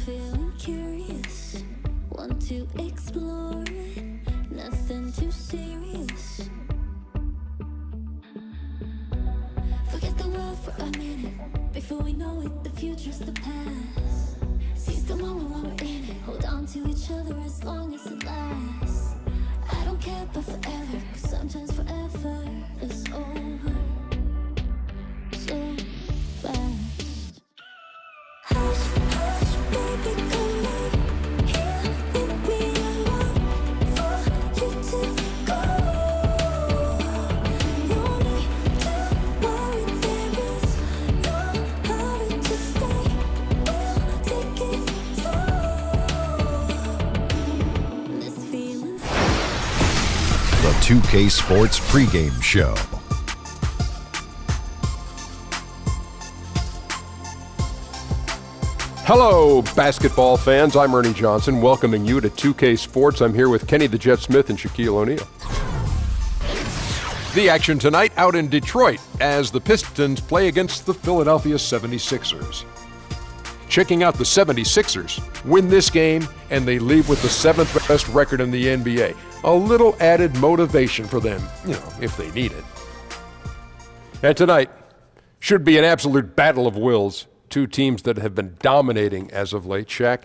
feeling curious, want to explore, nothing too serious. Forget the world for a minute, before we know it, the future's the past. Seize the moment while we're in it, hold on to each other as long as it lasts. I don't care about forever, 'cause sometimes forever is over so fast. Hush, hush, baby, come on, here with me, I want for you to go. No need to worry, there is no hurry to stay. We'll take it slow. This feeling. The 2K Sports pregame show. Hello, basketball fans. I'm Ernie Johnson, welcoming you to 2K Sports. I'm here with Kenny the Jet Smith and Shaquille O'Neal. The action tonight out in Detroit as the Pistons play against the Philadelphia 76ers. Checking out the 76ers, win this game, and they leave with the 7th best record in the NBA. A little added motivation for them, if they need it. And tonight should be an absolute battle of wills. Two teams that have been dominating as of late. Shaq,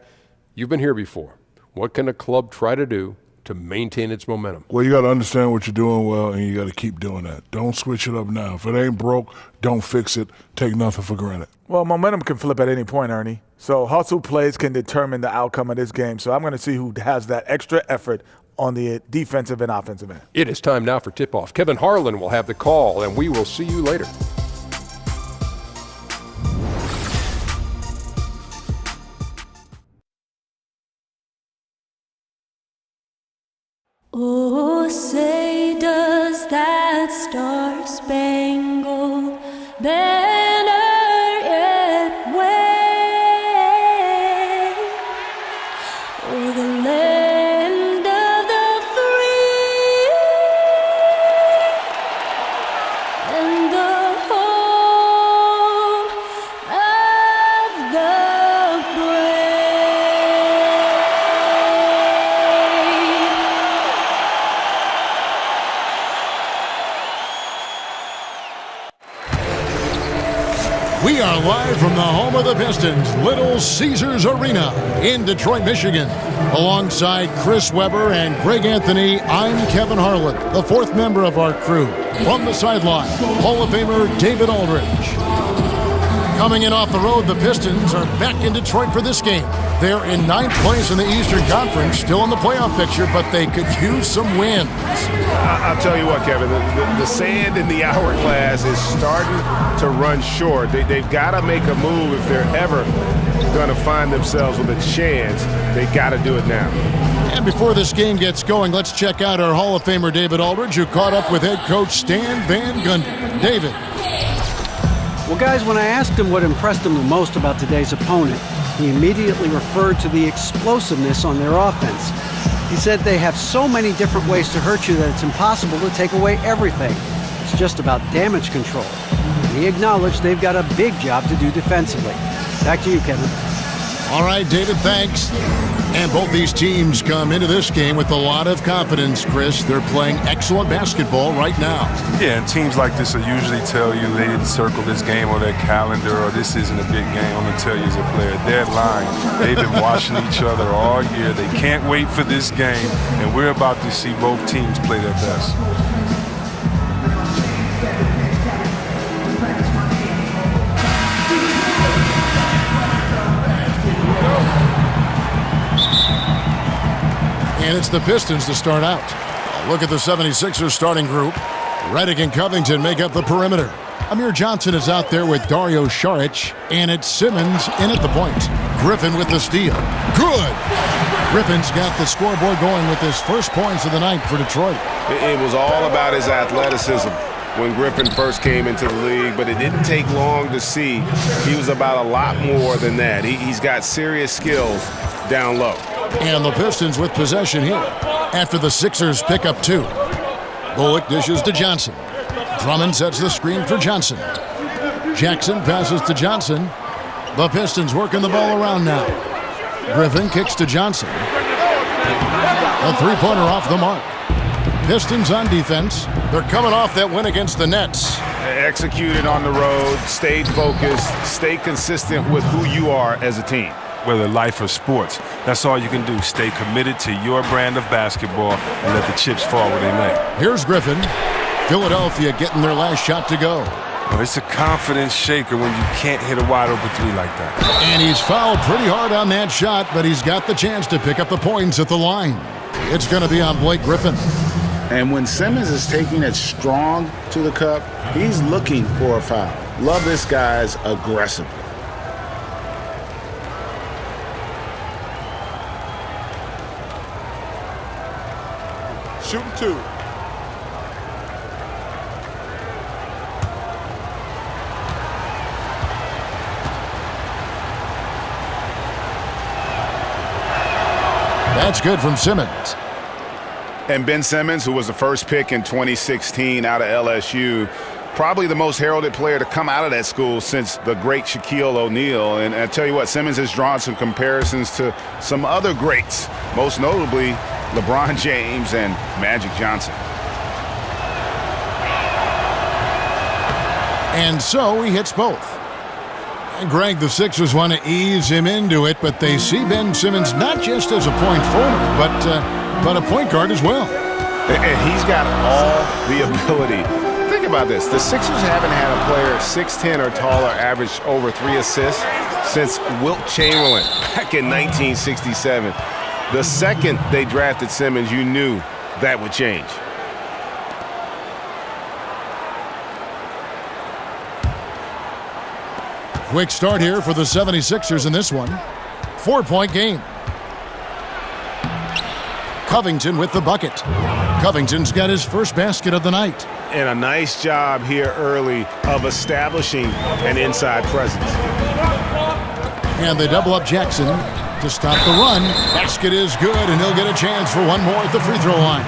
you've been here before. What can a club try to do to maintain its momentum? Well, you got to understand what you're doing well, and you got to keep doing that. Don't switch it up now. If it ain't broke, don't fix it. Take nothing for granted. Well, momentum can flip at any point, Ernie. So hustle plays can determine the outcome of this game. So I'm going to see who has that extra effort on the defensive and offensive end. It is time now for tip-off. Kevin Harlan will have the call, and we will see you later. Oh, say does that star-spangled banner yet wave o'er the land of the free and the home of the brave? We are live from the home of the Pistons, Little Caesars Arena in Detroit, Michigan. Alongside Chris Webber and Greg Anthony, I'm Kevin Harlan, the fourth member of our crew. From the sideline, Hall of Famer David Aldridge. Coming in off the road, the Pistons are back in Detroit for this game. They're in 9th place in the Eastern Conference, still in the playoff picture, but they could use some wins. I'll tell you what, Kevin, the sand in the hourglass is starting to run short. They've got to make a move if they're ever going to find themselves with a chance. They got to do it now. And before this game gets going, let's check out our Hall of Famer David Aldridge, who caught up with head coach Stan Van Gundy. David. Well, guys, when I asked him what impressed him the most about today's opponent, he immediately referred to the explosiveness on their offense. He said they have so many different ways to hurt you that it's impossible to take away everything. It's just about damage control. And he acknowledged they've got a big job to do defensively. Back to you, Kevin. All right, David, thanks. And both these teams come into this game with a lot of confidence, Chris. They're playing excellent basketball right now. Yeah, and teams like this will usually tell you they didn't circle this game on their calendar or this isn't a big game. I'm going to tell you as a player, they're lying. They've been watching each other all year. They can't wait for this game, and we're about to see both teams play their best. And it's the Pistons to start out. Look at the 76ers starting group. Redick and Covington make up the perimeter. Amir Johnson is out there with Dario Saric, and it's Simmons in at the point. Griffin with the steal. Good! Griffin's got the scoreboard going with his first points of the night for Detroit. It was all about his athleticism when Griffin first came into the league, but it didn't take long to see he was about a lot more than that. He's got serious skills down low. And the Pistons with possession here after the Sixers pick up 2. Bullock dishes to Johnson. Drummond sets the screen for Johnson. Jackson passes to Johnson. The Pistons working the ball around now. Griffin kicks to Johnson. A three-pointer off the mark. Pistons on defense. They're coming off that win against the Nets. Executed on the road, stayed focused, stay consistent with who you are as a team. Whether life or sports, that's all you can do. Stay committed to your brand of basketball and let the chips fall where they may. Here's Griffin. Philadelphia getting their last shot to go. Well, it's a confidence shaker when you can't hit a wide-open three like that. And he's fouled pretty hard on that shot, but he's got the chance to pick up the points at the line. It's going to be on Blake Griffin. And when Simmons is taking it strong to the cup, he's looking for a foul. Love this guy's aggressive. Shooting 2. That's good from Simmons. And Ben Simmons, who was the first pick in 2016 out of LSU, probably the most heralded player to come out of that school since the great Shaquille O'Neal. And I tell you what, Simmons has drawn some comparisons to some other greats, most notably LeBron James and Magic Johnson. And so he hits both. And Greg, the Sixers want to ease him into it, but they see Ben Simmons not just as a point forward, but a point guard as well. And he's got all the ability. Think about this. The Sixers haven't had a player 6'10 or taller average over 3 assists since Wilt Chamberlain back in 1967. The second they drafted Simmons, you knew that would change. Quick start here for the 76ers in this one. 4-point game. Covington with the bucket. Covington's got his first basket of the night. And a nice job here early of establishing an inside presence. And they double up Jackson to stop the run. Basket is good, and he'll get a chance for one more at the free throw line.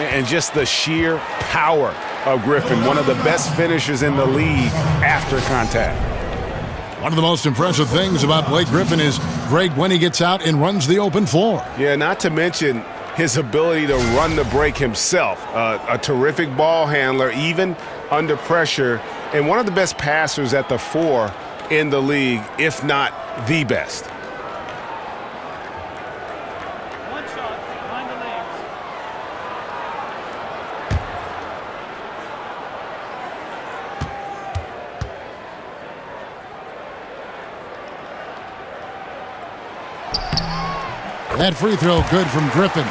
And just the sheer power of Griffin, one of the best finishers in the league after contact. One of the most impressive things about Blake Griffin is, Greg, when he gets out and runs the open floor. Yeah, not to mention his ability to run the break himself. A terrific ball handler, even under pressure, and one of the best passers at the 4 in the league, if not the best. One shot, behind the legs. That free throw good from Griffin.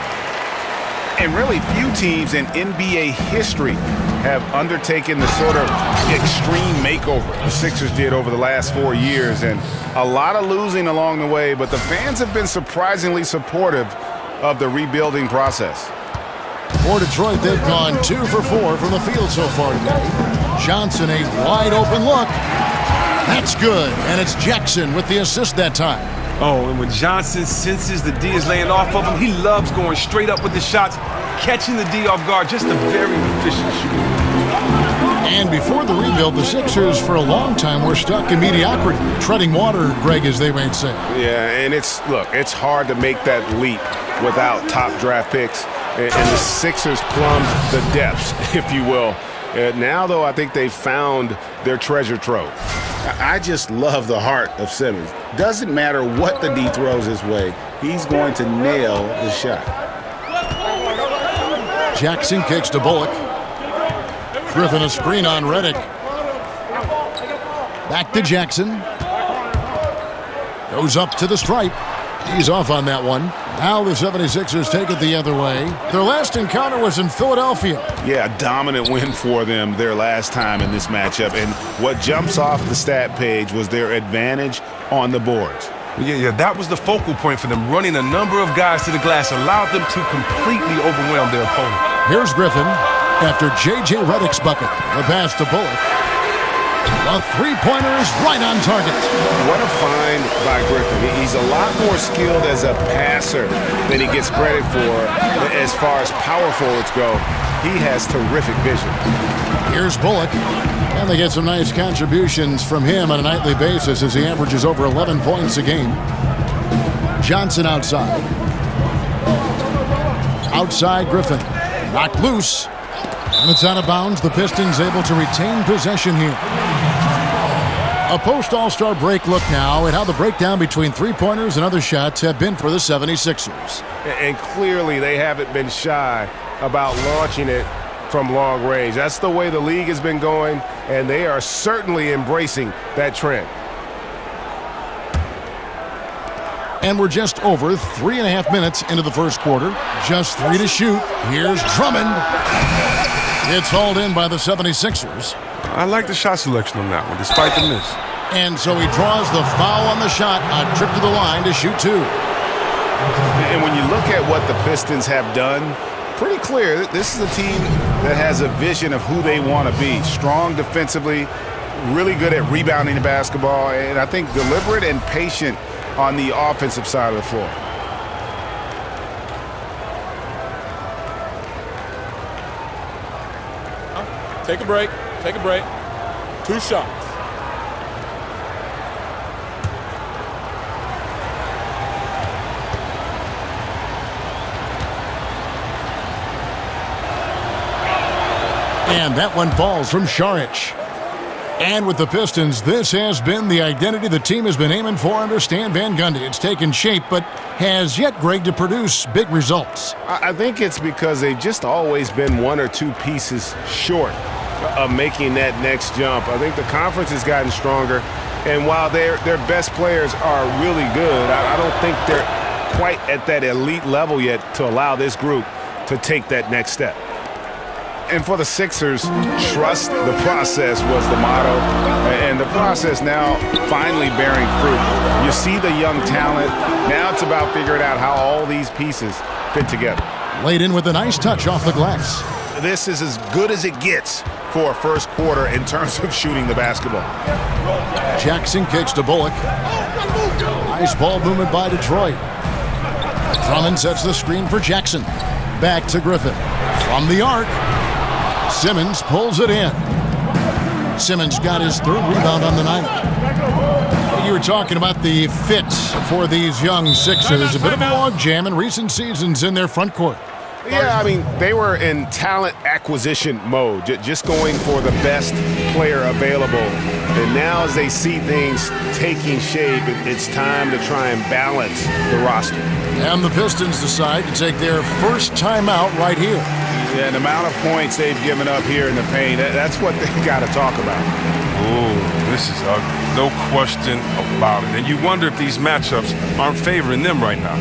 And really few teams in NBA history have undertaken the sort of extreme makeover the Sixers did over the last 4 years. And a lot of losing along the way, but the fans have been surprisingly supportive of the rebuilding process. For Detroit, they've gone 2 for 4 from the field so far today. Johnson, a wide open look. That's good, and it's Jackson with the assist that time. Oh, and when Johnson senses the D is laying off of him, he loves going straight up with the shots, catching the D off guard. Just a very efficient shooter. And before the rebuild, the Sixers for a long time were stuck in mediocrity, treading water, Greg, as they might say. Yeah, and it's hard to make that leap without top draft picks. And the Sixers plumbed the depths, if you will. Now, though, I think they've found their treasure trove. I just love the heart of Simmons. Doesn't matter what the D throws his way, he's going to nail the shot. Jackson kicks to Bullock. Griffin a screen on Redick. Back to Jackson. Goes up to the stripe. He's off on that one. Now the 76ers take it the other way. Their last encounter was in Philadelphia. Yeah, a dominant win for them their last time in this matchup. And what jumps off the stat page was their advantage on the boards. Yeah, that was the focal point for them. Running a number of guys to the glass allowed them to completely overwhelm their opponent. Here's Griffin after J.J. Redick's bucket. The pass to Bullock. The three-pointer is right on target. What a find by Griffin. He's a lot more skilled as a passer than he gets credit for as far as power forwards go. He has terrific vision. Here's Bullock. And they get some nice contributions from him on a nightly basis as he averages over 11 points a game. Johnson outside. Outside Griffin. Knocked loose. And it's out of bounds. The Pistons able to retain possession here. A post-All-Star break look now at how the breakdown between three-pointers and other shots have been for the 76ers. And clearly they haven't been shy about launching it from long range. That's the way the league has been going, and they are certainly embracing that trend. And we're just over 3.5 minutes into the first quarter. Just 3 to shoot. Here's Drummond. It's hauled in by the 76ers. I like the shot selection on that one, despite the miss. And so he draws the foul on the shot. A trip to the line to shoot 2. And when you look at what the Pistons have done, pretty clear this is a team that has a vision of who they want to be. Strong defensively, really good at rebounding the basketball, and I think deliberate and patient on the offensive side of the floor. Take a break. Take a break. 2 shots. And that one falls from Šarić. And with the Pistons, this has been the identity the team has been aiming for under Stan Van Gundy. It's taken shape, but has yet, Greg, to produce big results. I think it's because they've just always been 1 or 2 pieces short of making that next jump. I think the conference has gotten stronger, and while their best players are really good, I don't think they're quite at that elite level yet to allow this group to take that next step. And for the Sixers, trust the process was the motto, and the process now finally bearing fruit. You see the young talent. Now it's about figuring out how all these pieces fit together. Laid in with a nice touch off the glass. This is as good as it gets for a first quarter in terms of shooting the basketball. Jackson kicks to Bullock. Nice ball movement by Detroit. Drummond sets the screen for Jackson. Back to Griffin. From the arc. Simmons pulls it in. Simmons got his 3rd rebound on the night. You were talking about the fits for these young Sixers. A bit of a logjam in recent seasons in their front court. Yeah, I mean, they were in talent acquisition mode, just going for the best player available. And now as they see things taking shape, it's time to try and balance the roster. And the Pistons decide to take their first timeout right here. Yeah, and the amount of points they've given up here in the paint, that's what they got to talk about. Oh, this is ugly. No question about it. And you wonder if these matchups aren't favoring them right now.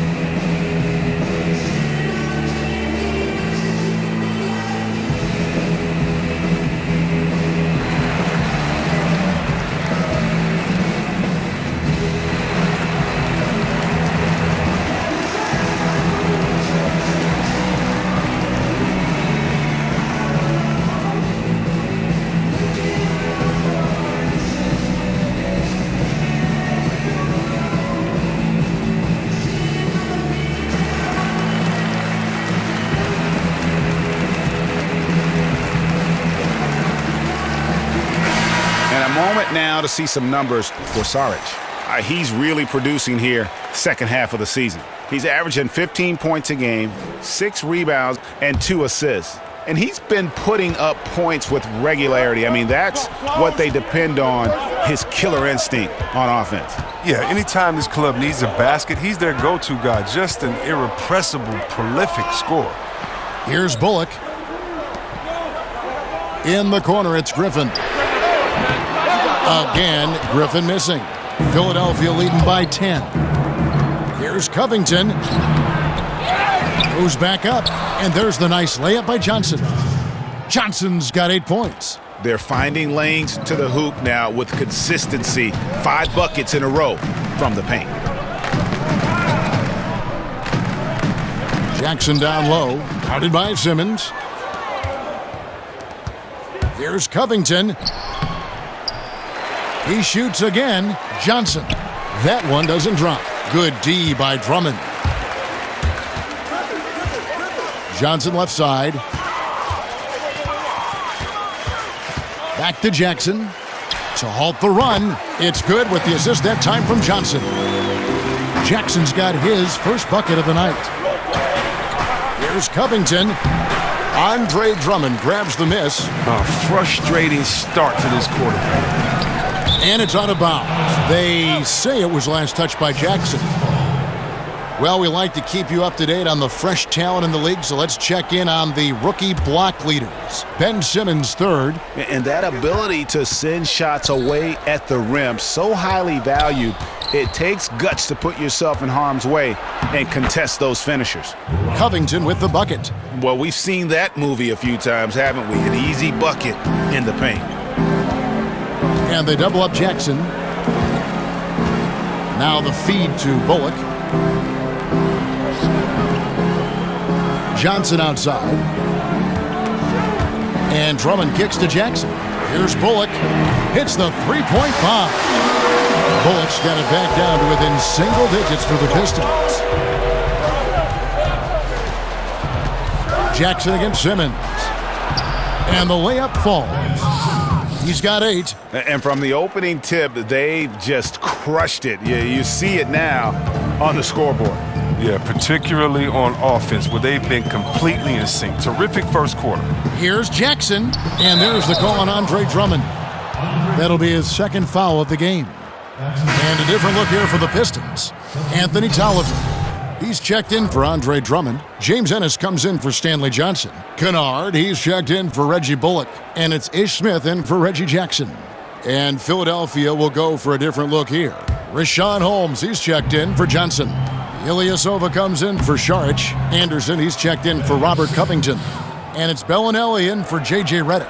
Now to see some numbers for Šarić. He's really producing here second half of the season. He's averaging 15 points a game, 6 rebounds, and 2 assists. And he's been putting up points with regularity. I mean, that's what they depend on, his killer instinct on offense. Yeah, anytime this club needs a basket, he's their go-to guy. Just an irrepressible, prolific scorer. Here's Bullock. In the corner, it's Griffin. Again, Griffin missing. Philadelphia leading by 10. Here's Covington. Goes back up, and there's the nice layup by Johnson. Johnson's got 8 points. They're finding lanes to the hoop now with consistency. 5 buckets in a row from the paint. Jackson down low, guarded by Simmons. Here's Covington. He shoots again. Johnson. That one doesn't drop. Good D by Drummond. Johnson left side. Back to Jackson. To halt the run. It's good with the assist that time from Johnson. Jackson's got his first bucket of the night. Here's Covington. Andre Drummond grabs the miss. A frustrating start to this quarter. And it's out of bounds. They say it was last touched by Jackson. Well, we like to keep you up to date on the fresh talent in the league, so let's check in on the rookie block leaders. Ben Simmons third. And that ability to send shots away at the rim, so highly valued. It takes guts to put yourself in harm's way and contest those finishers. Covington with the bucket. Well, we've seen that movie a few times, haven't we? An easy bucket in the paint. And they double up Jackson. Now the feed to Bullock. Johnson outside. And Drummond kicks to Jackson. Here's Bullock. Hits the three-point bomb. Bullock's got it back down to within single digits for the Pistons. Jackson against Simmons. And the layup falls. He's got 8. And from the opening tip, they've just crushed it. You see it now on the scoreboard. Yeah, particularly on offense, where they've been completely in sync. Terrific first quarter. Here's Jackson, and there's the call on Andre Drummond. That'll be his second foul of the game. And a different look here for the Pistons. Anthony Tolliver. He's checked in for Andre Drummond. James Ennis comes in for Stanley Johnson. Kennard, he's checked in for Reggie Bullock. And it's Ish Smith in for Reggie Jackson. And Philadelphia will go for a different look here. Rashawn Holmes, he's checked in for Johnson. Ilyasova comes in for Saric. Anderson, he's checked in for Robert Covington. And it's Bellinelli in for J.J. Redick.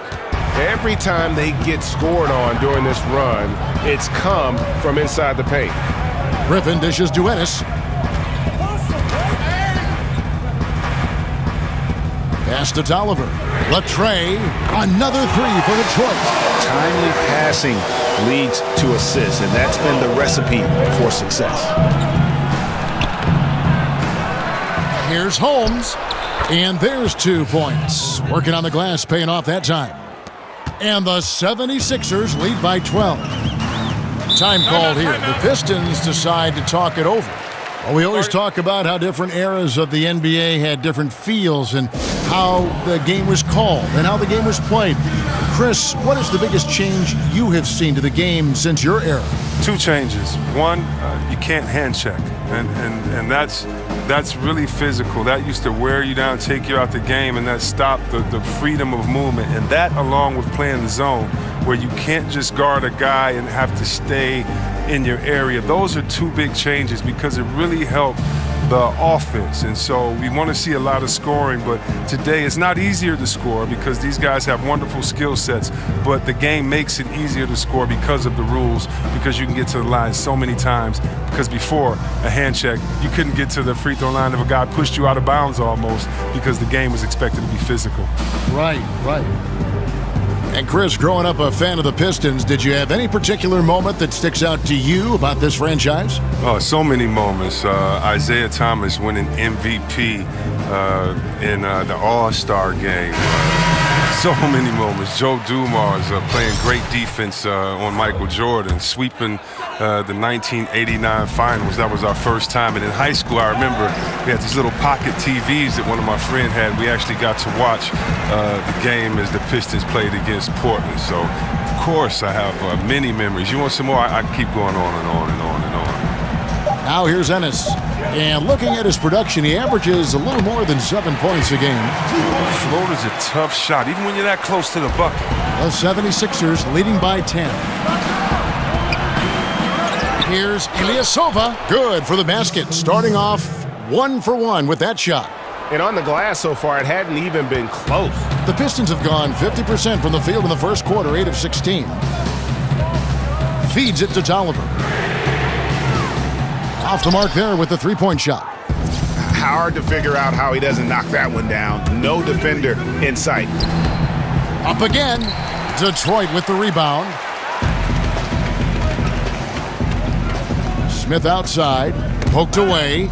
Every time they get scored on during this run, it's come from inside the paint. Griffin dishes to Ennis. Pass to Tolliver. Latre, another three for Detroit. Timely passing leads to assists, and that's been the recipe for success. Here's Holmes, and there's 2 points. Working on the glass, paying off that time. And the 76ers lead by 12. Time called here. The Pistons decide to talk it over. Well, we always talk about how different eras of the NBA had different feels and how the game was called and how the game was played. Chris, what is the biggest change you have seen to the game since your era? 2 changes. One, you can't hand check, and that's really physical. That used to wear you down, take you out the game, and that stopped the freedom of movement. And that, along with playing the zone, where you can't just guard a guy and have to stay in your area. Those are 2 big changes because it really helped the offense. And so we want to see a lot of scoring, but today it's not easier to score because these guys have wonderful skill sets, but the game makes it easier to score because of the rules, because you can get to the line so many times. Because before a hand check, you couldn't get to the free throw line if a guy pushed you out of bounds almost, because the game was expected to be physical. Right. And Chris, growing up a fan of the Pistons, did you have any particular moment that sticks out to you about this franchise? Oh, so many moments. Isaiah Thomas winning MVP in the All-Star game. So many moments. Joe Dumars playing great defense on Michael Jordan, sweeping the 1989 finals. That was our first time. And in high school, I remember we had these little pocket TVs that one of my friends had. We actually got to watch the game as the Pistons played against Portland. So, of course, I have many memories. You want some more? I keep going on and on and on and on. Now here's Ennis. And looking at his production, he averages a little more than 7 points a game. Floater's a tough shot, even when you're that close to the bucket. The 76ers leading by 10. Here's Ilyasova. Good for the basket. Starting off 1 for 1 with that shot. And on the glass so far, it hadn't even been close. The Pistons have gone 50% from the field in the first quarter, 8 of 16. Feeds it to Tolliver. Off the mark there with the three-point shot. Hard to figure out how he doesn't knock that one down. No defender in sight. Up again. Detroit with the rebound. Smith outside. Poked away.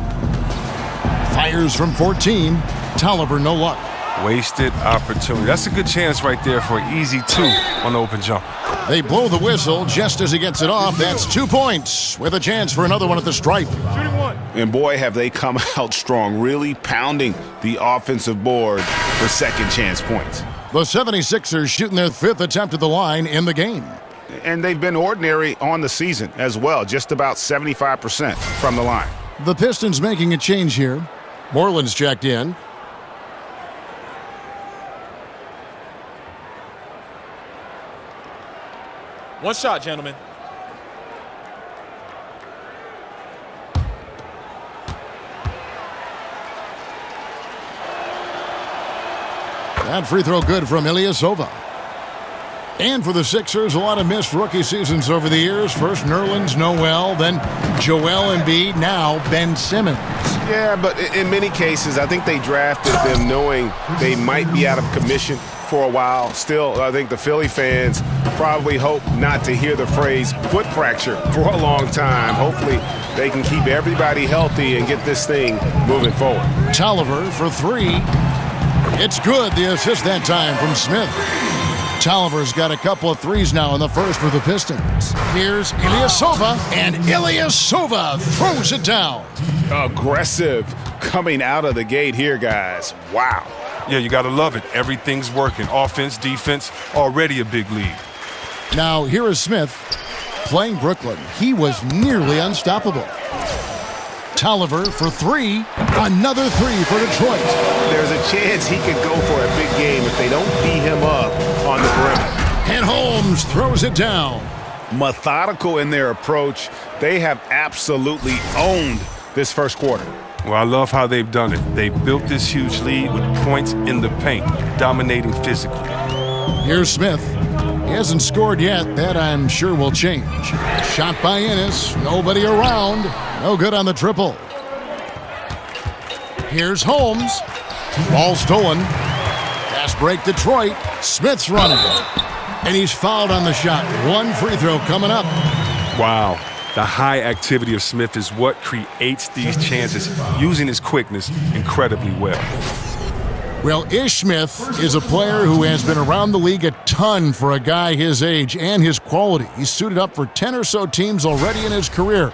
Fires from 14. Tolliver, no luck. Wasted opportunity. That's a good chance right there for an easy 2 on the open jump. They blow the whistle just as he gets it off. That's 2 points with a chance for another one at the stripe. Shooting 1. And boy, have they come out strong, really pounding the offensive board for second chance points. The 76ers shooting their 5th attempt at the line in the game. And they've been ordinary on the season as well, just about 75% from the line. The Pistons making a change here. Moreland's checked in. One shot, gentlemen. That free throw good from Ilyasova. And for the Sixers, a lot of missed rookie seasons over the years. First Nerlens Noel, then Joel Embiid, now Ben Simmons. Yeah, but in many cases, I think they drafted them knowing they might be out of commission for a while. Still, I think the Philly fans probably hope not to hear the phrase foot fracture for a long time. Hopefully, they can keep everybody healthy and get this thing moving forward. Tolliver for 3. It's good. The assist that time from Smith. Tolliver's got a couple of threes now in the first for the Pistons. Here's Ilyasova, and Ilyasova throws it down. Aggressive coming out of the gate here, guys. Wow. Yeah, you got to love it. Everything's working. Offense, defense, already a big lead. Now, here is Smith playing Brooklyn. He was nearly unstoppable. Tolliver for 3. Another 3 for Detroit. There's a chance he could go for a big game if they don't beat him up on the perimeter. And Holmes throws it down. Methodical in their approach. They have absolutely owned this first quarter. Well, I love how they've done it. They built this huge lead with points in the paint, dominating physically. Here's Smith. He hasn't scored yet. That, I'm sure, will change. Shot by Ennis. Nobody around. No good on the triple. Here's Holmes. Ball stolen. Fast break Detroit. Smith's running. And he's fouled on the shot. 1 free throw coming up. Wow. The high activity of Smith is what creates these chances, using his quickness incredibly well. Well, Ish Smith is a player who has been around the league a ton for a guy his age and his quality. He's suited up for 10 or so teams already in his career.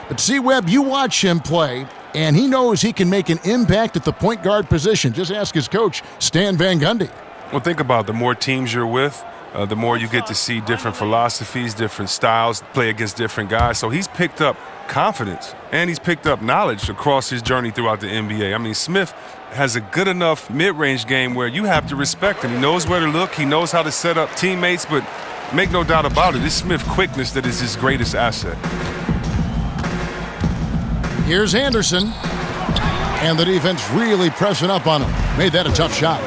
But C-Webb, you watch him play, and he knows he can make an impact at the point guard position. Just ask his coach, Stan Van Gundy. Well, think about it. The more teams you're with, the more you get to see different philosophies, different styles, play against different guys. So he's picked up confidence, and he's picked up knowledge across his journey throughout the NBA. I mean, Smith has a good enough mid-range game where you have to respect him. He knows where to look. He knows how to set up teammates, but make no doubt about it, it's Smith's quickness that is his greatest asset. Here's Anderson. And the defense really pressing up on him. Made that a tough shot.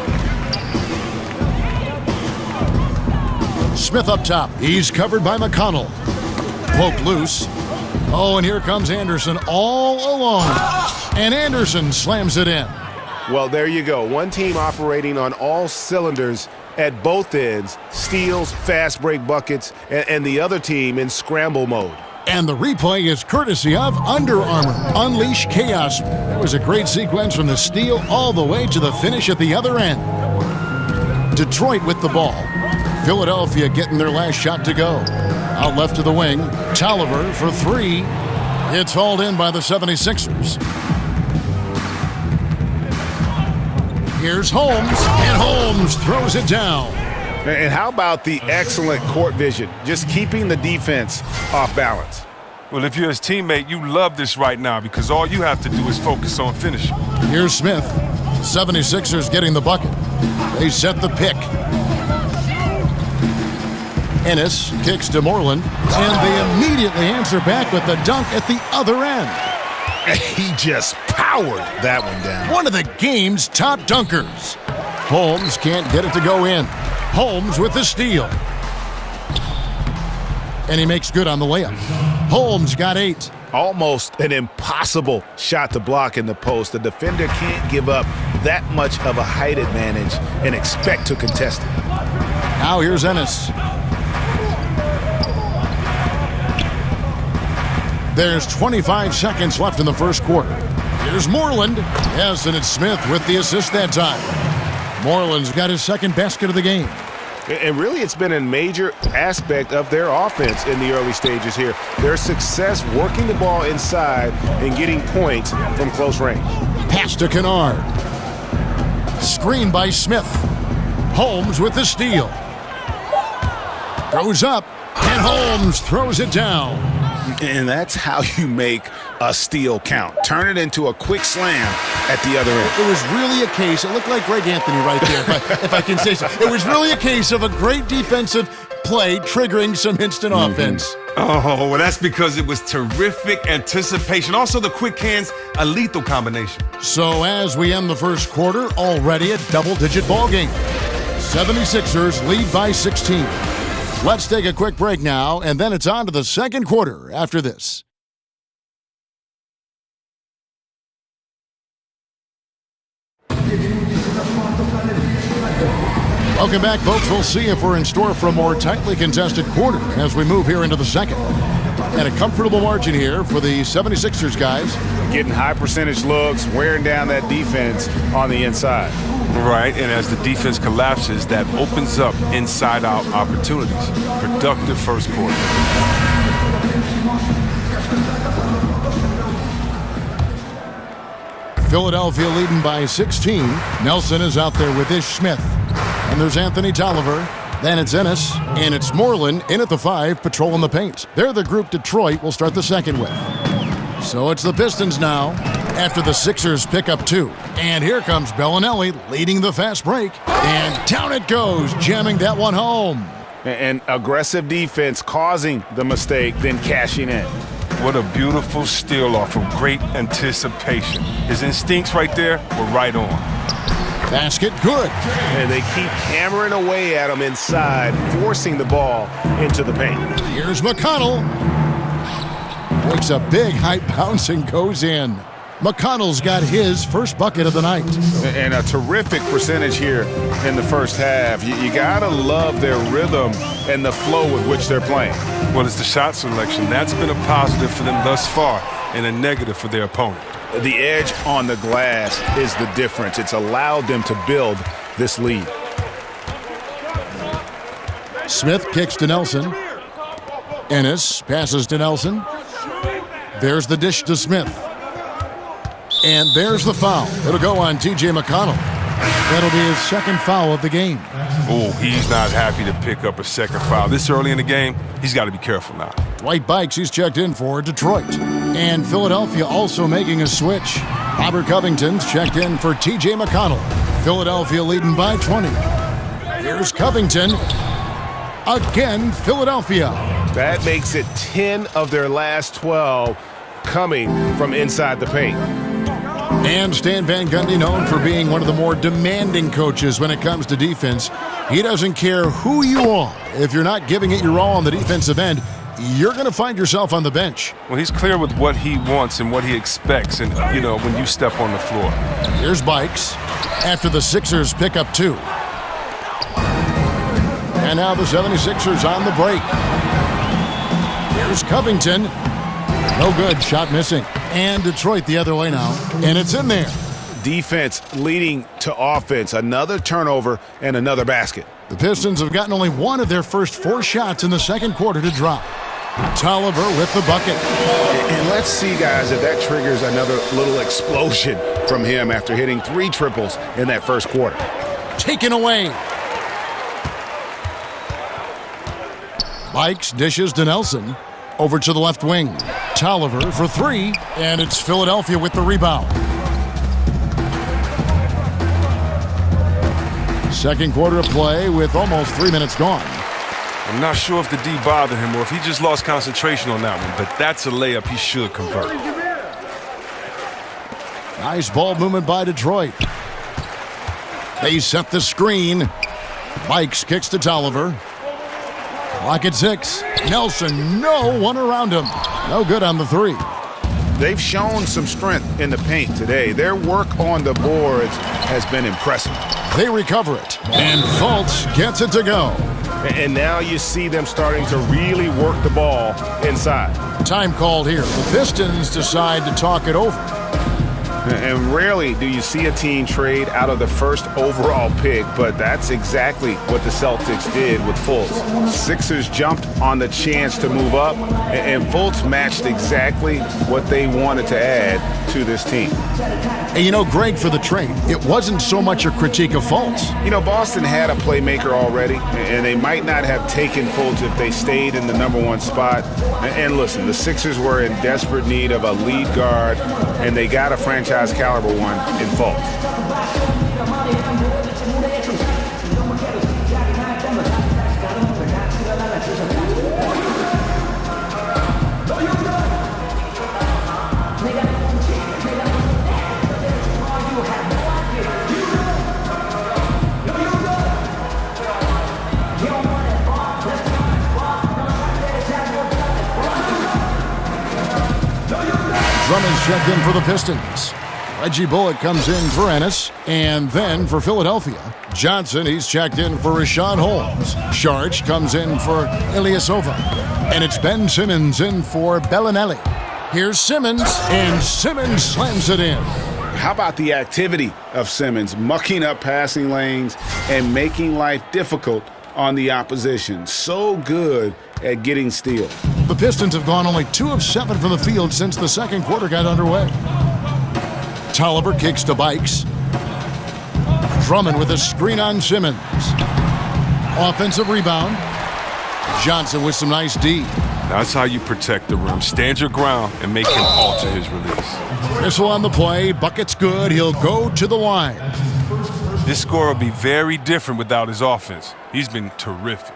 Smith up top. He's covered by McConnell. Poke loose. Oh, and here comes Anderson all alone. And Anderson slams it in. Well, there you go. One team operating on all cylinders at both ends. Steals, fast break buckets, and the other team in scramble mode. And the replay is courtesy of Under Armour. Unleash chaos. That was a great sequence from the steal all the way to the finish at the other end. Detroit with the ball. Philadelphia getting their last shot to go. Out left to the wing. Tolliver for 3. It's hauled in by the 76ers. Here's Holmes. And Holmes throws it down. And how about the excellent court vision, just keeping the defense off balance? Well, if you're his teammate, you love this right now because all you have to do is focus on finishing. Here's Smith. 76ers getting the bucket. They set the pick. Ennis kicks to Moreland, and they immediately answer back with the dunk at the other end. He just powered that one down. One of the game's top dunkers. Holmes can't get it to go in. Holmes with the steal. And he makes good on the layup. Holmes got 8. Almost an impossible shot to block in the post. The defender can't give up that much of a height advantage and expect to contest it. Now here's Ennis. There's 25 seconds left in the first quarter. Here's Moreland. Yes, and it's Smith with the assist that time. Moreland's got his second basket of the game. And really, it's been a major aspect of their offense in the early stages here. Their success working the ball inside and getting points from close range. Pass to Kennard. Screen by Smith. Holmes with the steal. Goes up, and Holmes throws it down. And that's how you make a steal count. Turn it into a quick slam at the other end. It was really a case, it looked like Greg Anthony right there, if I can say so. It was really a case of a great defensive play triggering some instant offense. Oh, well, that's because it was terrific anticipation. Also, the quick hands, a lethal combination. So as we end the first quarter, already a double-digit ball game. 76ers lead by 16. Let's take a quick break now, and then it's on to the second quarter after this. Welcome back, folks. We'll see if we're in store for a more tightly contested quarter as we move here into the second. And a comfortable margin here for the 76ers guys. Getting high percentage looks, wearing down that defense on the inside. Right, and as the defense collapses, that opens up inside-out opportunities. Productive first quarter. Philadelphia leading by 16. Nelson is out there with Ish Smith. And there's Anthony Tolliver. Then it's Ennis. And it's Moreland in at the 5, patrolling the paint. They're the group Detroit will start the second with. So it's the Pistons now after the Sixers pick up 2. And here comes Bellinelli leading the fast break. And down it goes, jamming that one home. And aggressive defense causing the mistake, then cashing in. What a beautiful steal off of great anticipation. His instincts right there were right on. Basket good. And they keep hammering away at him inside, forcing the ball into the paint. Here's McConnell. Breaks a big high bounce and goes in. McConnell's got his first bucket of the night. And a terrific percentage here in the first half. You gotta love their rhythm and the flow with which they're playing. Well, it's the shot selection. That's been a positive for them thus far and a negative for their opponent. The edge on the glass is the difference. It's allowed them to build this lead. Smith kicks to Nelson. Ennis passes to Nelson. There's the dish to Smith. And there's the foul. It'll go on T.J. McConnell. That'll be his second foul of the game. Oh, he's not happy to pick up a second foul. This early in the game, he's got to be careful now. Dwight Bikes, he's checked in for Detroit. And Philadelphia also making a switch. Robert Covington's checked in for T.J. McConnell. Philadelphia leading by 20. Here's Covington. Again, Philadelphia. That makes it 10 of their last 12 coming from inside the paint. And Stan Van Gundy, known for being one of the more demanding coaches when it comes to defense. He doesn't care who you are. If you're not giving it your all on the defensive end, you're going to find yourself on the bench. Well, he's clear with what he wants and what he expects, and, you know, when you step on the floor. Here's Bikes after the Sixers pick up 2. And now the 76ers on the break. Here's Covington. No good, shot missing. And Detroit the other way now, and it's in there. Defense leading to offense. Another turnover and another basket. The Pistons have gotten only one of their first 4 shots in the second quarter to drop. Tolliver with the bucket. And let's see, guys, if that triggers another little explosion from him after hitting 3 triples in that first quarter. Taken away. Bikes dishes to Nelson. Over to the left wing. Tolliver for 3, and it's Philadelphia with the rebound. Second quarter of play with almost 3 minutes gone. I'm not sure if the D bothered him or if he just lost concentration on that one, but that's a layup he should convert. Nice ball movement by Detroit. They set the screen. Bikes kicks to Tolliver. Clock at 6. Nelson, no one around him. No good on the 3. They've shown some strength in the paint today. Their work on the boards has been impressive. They recover it, and Fultz gets it to go. And now you see them starting to really work the ball inside. Time called here. The Pistons decide to talk it over. And rarely do you see a team trade out of the first overall pick, but that's exactly what the Celtics did with Fultz. Sixers jumped on the chance to move up, and Fultz matched exactly what they wanted to add to this team. And you know, Greg, for the trade, it wasn't so much a critique of Fultz. You know, Boston had a playmaker already, and they might not have taken Fultz if they stayed in the #1 spot. And listen, the Sixers were in desperate need of a lead guard, and they got a franchise caliber one in Fultz. Drummond's checked in for the Pistons. Reggie Bullock comes in for Ennis, and then for Philadelphia, Johnson, he's checked in for Rashawn Holmes. Sharch comes in for Ilyasova, and it's Ben Simmons in for Bellinelli. Here's Simmons, and Simmons slams it in. How about the activity of Simmons, mucking up passing lanes and making life difficult on the opposition? So good at getting steals. The Pistons have gone only 2 of 7 from the field since the second quarter got underway. Tolliver kicks to Bikes. Drummond with a screen on Simmons. Offensive rebound. Johnson with some nice D. That's how you protect the rim. Stand your ground and make him alter his release. Whistle on the play. Bucket's good. He'll go to the line. This score will be very different without his offense. He's been terrific.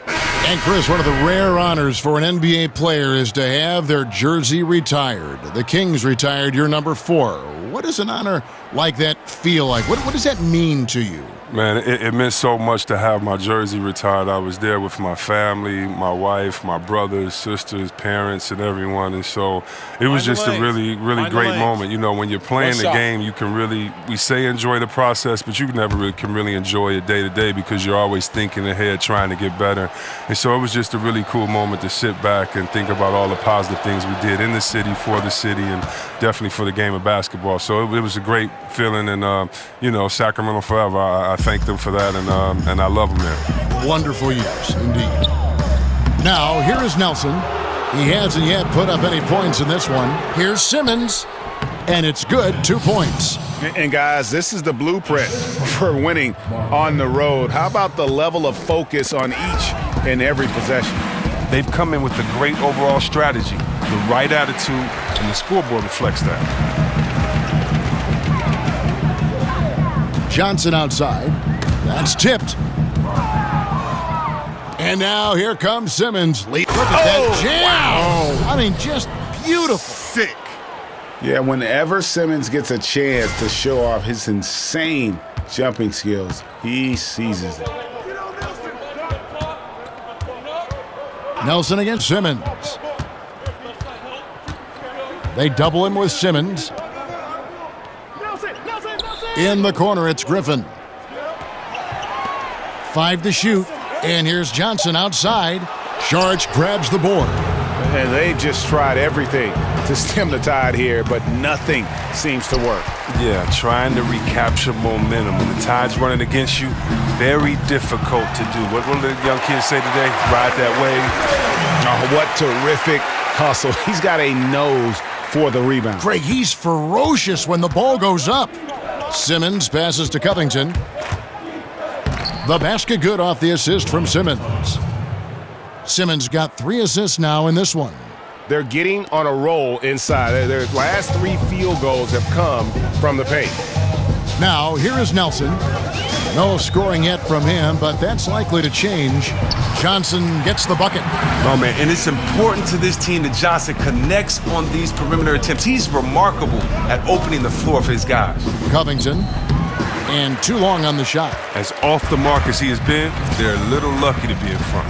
And Chris, one of the rare honors for an NBA player is to have their jersey retired. The Kings retired your number 4. What does an honor like that feel like? What does that mean to you? Man, it meant so much to have my jersey retired. I was there with my family, my wife, my brothers, sisters, parents, and everyone. And so it was just a really, really great moment. You know, when you're playing the game, you can really, we say enjoy the process, but you never really can really enjoy it day to day because you're always thinking ahead, trying to get better. And so it was just a really cool moment to sit back and think about all the positive things we did in the city, for the city, and definitely for the game of basketball. So it was a great feeling, and, you know, Sacramento forever. I thank them for that, and I love them there. Wonderful years, indeed. Now, here is Nelson. He hasn't yet put up any points in this one. Here's Simmons, and it's good, 2 points. And guys, this is the blueprint for winning on the road. How about the level of focus on each and every possession? They've come in with a great overall strategy, the right attitude, and the scoreboard reflects that. Johnson outside. That's tipped. And now here comes Simmons. Look at that jam. Wow. I mean, just beautiful. Sick. Yeah, whenever Simmons gets a chance to show off his insane jumping skills, he seizes it. Nelson against Simmons. They double him with Simmons. In the corner, it's Griffin. 5 to shoot. And here's Johnson outside. Sharch grabs the board. And they just tried everything to stem the tide here, but nothing seems to work. Yeah, trying to recapture momentum. When the tide's running against you, very difficult to do. What will the young kids say today? Ride that wave. Oh, what terrific hustle. He's got a nose for the rebound. Craig, he's ferocious when the ball goes up. Simmons passes to Covington. The basket good off the assist from Simmons. Simmons got 3 assists now in this one. They're getting on a roll inside. Their last 3 field goals have come from the paint. Now, here is Nelson. No scoring yet from him, but that's likely to change. Johnson gets the bucket. Oh, man, and it's important to this team that Johnson connects on these perimeter attempts. He's remarkable at opening the floor for his guys. Covington, and too long on the shot. As off the mark as he has been, they're a little lucky to be in front.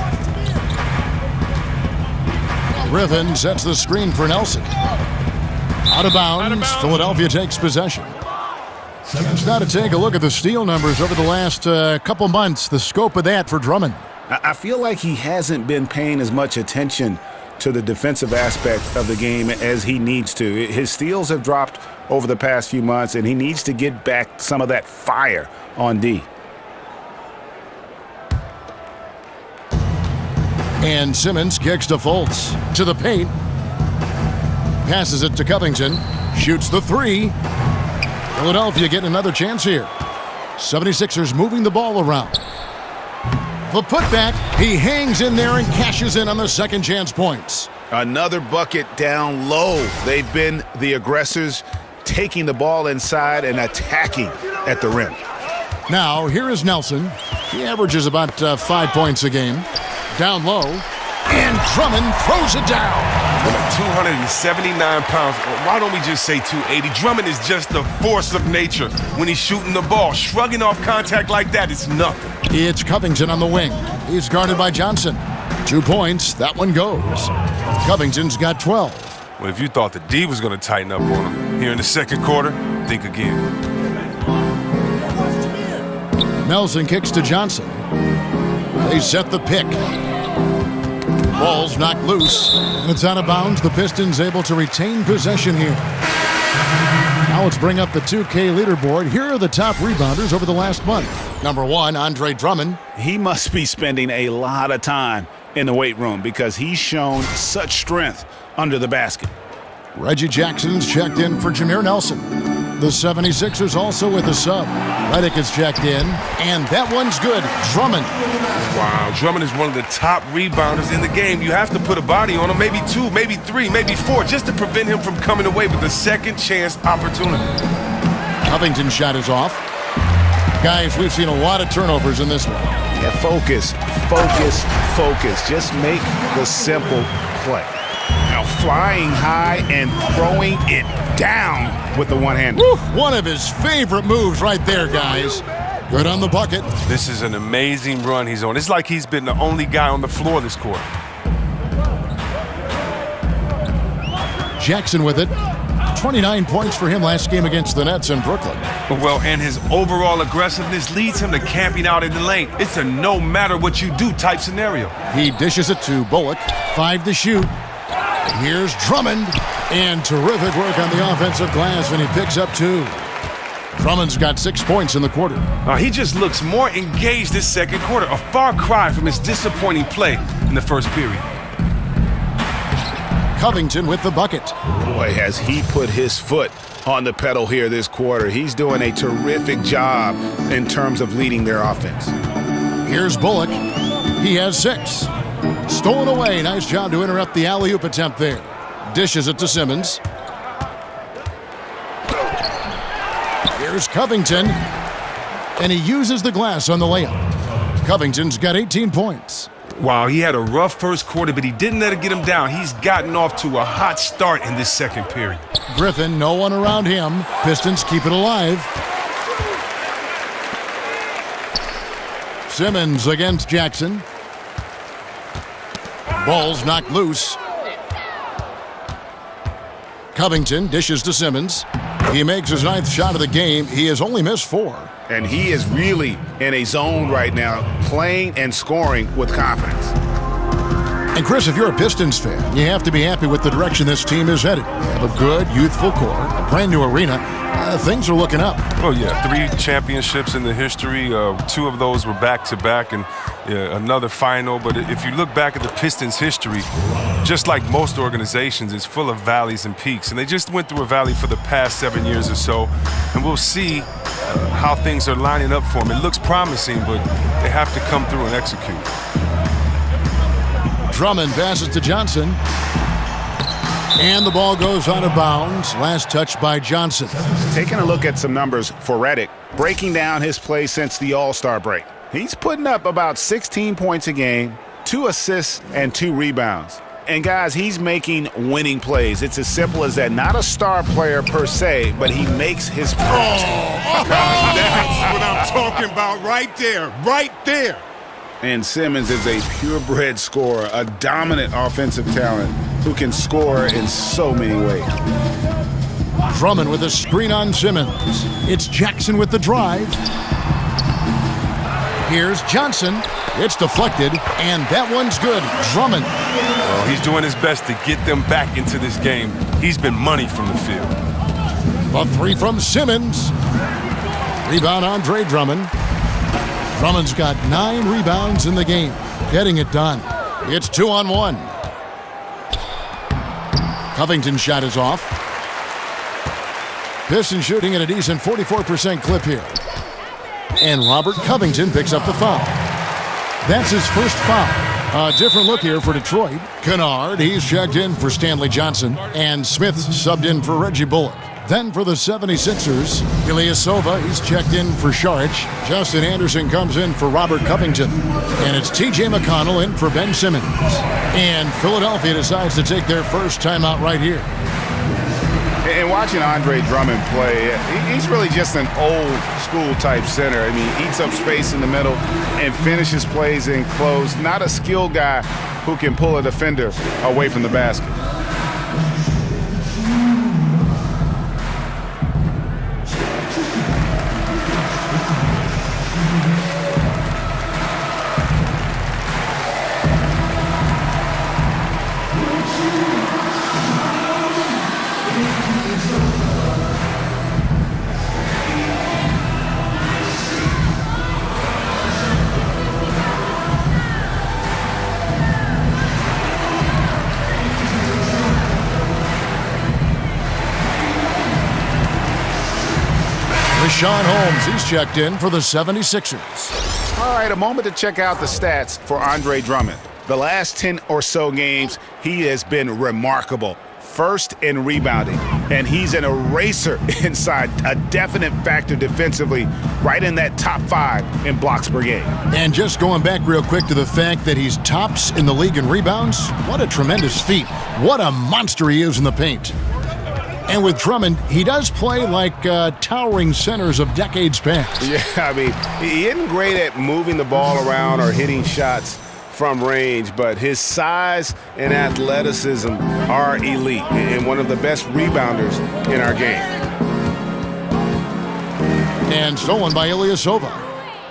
Griffin sets the screen for Nelson. Out of bounds. Philadelphia takes possession. It's now to take a look at the steal numbers over the last couple months, the scope of that for Drummond. I feel like he hasn't been paying as much attention to the defensive aspect of the game as he needs to. His steals have dropped over the past few months, and he needs to get back some of that fire on D. And Simmons kicks to Fultz. To the paint. Passes it to Covington. Shoots the three. Philadelphia getting another chance here. 76ers moving the ball around. The putback. He hangs in there and cashes in on the second chance points. Another bucket down low. They've been the aggressors, taking the ball inside and attacking at the rim. Now, here is Nelson. He averages about 5 points a game. Down low, and Drummond throws it down. 279 pounds. Why don't we just say 280? Drummond is just the force of nature when he's shooting the ball. Shrugging off contact like that is nothing. It's Covington on the wing. He's guarded by Johnson. 2 points. That one goes. Covington's got 12. Well, if you thought the D was going to tighten up on him here in the second quarter, think again. Nelson kicks to Johnson. They set the pick. Ball's knocked loose, and it's out of bounds. The Pistons able to retain possession here. Now let's bring up the 2K leaderboard. Here are the top rebounders over the last month. Number 1, Andre Drummond. He must be spending a lot of time in the weight room because he's shown such strength under the basket. Reggie Jackson's checked in for Jameer Nelson. The 76ers also with a sub. Redick is checked in, and that one's good. Drummond. Wow, Drummond is one of the top rebounders in the game. You have to put a body on him, maybe 2, maybe 3, maybe 4, just to prevent him from coming away with a second chance opportunity. Covington's shot is off. Guys, we've seen a lot of turnovers in this one. Yeah, focus, focus, focus. Just make the simple play. Now flying high and throwing it down with the one-hander. One of his favorite moves right there, guys. Good on the bucket. This is an amazing run he's on. It's like he's been the only guy on the floor this quarter. Jackson with it. 29 points for him last game against the Nets in Brooklyn. Well, and his overall aggressiveness leads him to camping out in the lane. It's a no matter what you do type scenario. He dishes it to Bullock. 5 to shoot. Here's Drummond. And terrific work on the offensive glass, and he picks up 2. Drummond's got 6 points in the quarter. He just looks more engaged this second quarter. A far cry from his disappointing play in the first period. Covington with the bucket. Boy, has he put his foot on the pedal here this quarter. He's doing a terrific job in terms of leading their offense. Here's Bullock. He has 6. Stolen away. Nice job to interrupt the alley-oop attempt there. Dishes it to Simmons. Here's Covington. And he uses the glass on the layup. Covington's got 18 points. Wow, he had a rough first quarter, but he didn't let it get him down. He's gotten off to a hot start in this second period. Griffin, no one around him. Pistons keep it alive. Simmons against Jackson. Ball's knocked loose. Covington dishes to Simmons. He makes his 9th shot of the game. He has only missed 4. And he is really in a zone right now, playing and scoring with confidence. And Chris, if you're a Pistons fan, you have to be happy with the direction this team is headed. They have a good, youthful core, a brand new arena. Things are looking up. Oh, yeah. 3 championships in the history. 2 of those were back-to-back, and another final. But if you look back at the Pistons' history, just like most organizations, it's full of valleys and peaks. And they just went through a valley for the past 7 years or so. And we'll see how things are lining up for them. It looks promising, but they have to come through and execute. Drummond passes to Johnson. And the ball goes out of bounds. Last touch by Johnson. Taking a look at some numbers for Redick, breaking down his play since the All-Star break. He's putting up about 16 points a game, 2 assists, and 2 rebounds. And guys, he's making winning plays. It's as simple as that. Not a star player per se, but he makes his plays. That's what I'm talking about right there, right there. And Simmons is a purebred scorer, a dominant offensive talent who can score in so many ways. Drummond with a screen on Simmons. It's Jackson with the drive. Here's Johnson. It's deflected, and that one's good. Drummond. Well, he's doing his best to get them back into this game. He's been money from the field. The three from Simmons. Rebound, Andre Drummond. Drummond's got 9 rebounds in the game. Getting it done. It's 2-on-1. Covington's shot is off. Pistons shooting at a decent 44% clip here. And Robert Covington picks up the foul. That's his first foul. A different look here for Detroit. Kennard, he's checked in for Stanley Johnson. And Smith subbed in for Reggie Bullock. Then for the 76ers, Ilyasova, he's checked in for Saric. Justin Anderson comes in for Robert Covington. And it's T.J. McConnell in for Ben Simmons. And Philadelphia decides to take their first timeout right here. And watching Andre Drummond play, he's really just an old-school type center. I mean, he eats up space in the middle and finishes plays in close. Not a skilled guy who can pull a defender away from the basket. Sean Holmes, he's checked in for the 76ers. All right, a moment to check out the stats for Andre Drummond. The last 10 or so games, he has been remarkable. First in rebounding, and he's an eraser inside, a definite factor defensively, right in that top 5 in blocks per game. And just going back real quick to the fact that he's tops in the league in rebounds, what a tremendous feat. What a monster he is in the paint. And with Drummond, he does play like towering centers of decades past. Yeah, I mean, he isn't great at moving the ball around or hitting shots from range, but his size and athleticism are elite and one of the best rebounders in our game. And stolen by Ilyasova.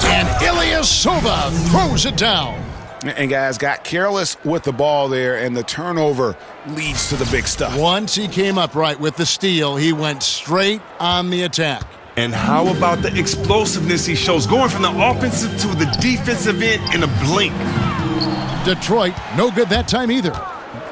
And Ilyasova throws it down. And guys got careless with the ball there, and the turnover leads to the big stuff. Once he came up right with the steal, he went straight on the attack. And how about the explosiveness he shows, going from the offensive to the defensive end in a blink? Detroit, no good that time either.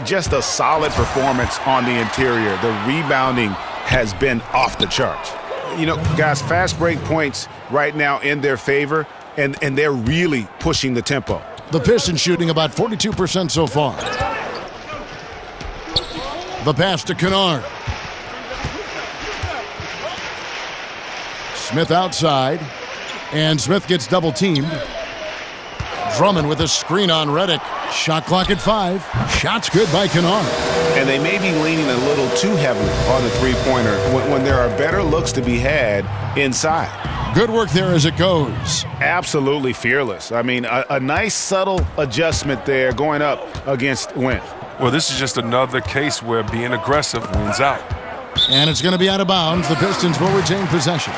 Just a solid performance on the interior. The rebounding has been off the charts. You know, guys, fast break points right now in their favor, and they're really pushing the tempo. The Pistons shooting about 42% so far. The pass to Kennard. Smith outside, and Smith gets double teamed. Drummond with a screen on Redick. Shot clock at 5. Shots good by Kennard. And they may be leaning a little too heavily on the three-pointer when there are better looks to be had inside. Good work there as it goes. Absolutely fearless. I mean, a nice subtle adjustment there going up against Wentz. Well, this is just another case where being aggressive wins out. And it's going to be out of bounds. The Pistons will retain possession.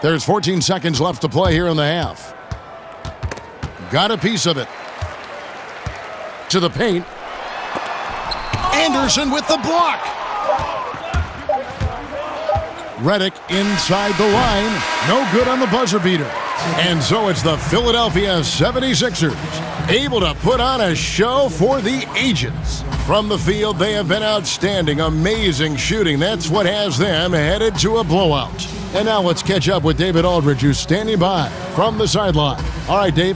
There's 14 seconds left to play here in the half. Got a piece of it. To the paint. Anderson with the block. Redick inside the line. No good on the buzzer beater. And so it's the Philadelphia 76ers, able to put on a show for the ages. From the field, they have been outstanding. Amazing shooting. That's what has them headed to a blowout. And now let's catch up with David Aldridge, who's standing by from the sideline. All right, Dave.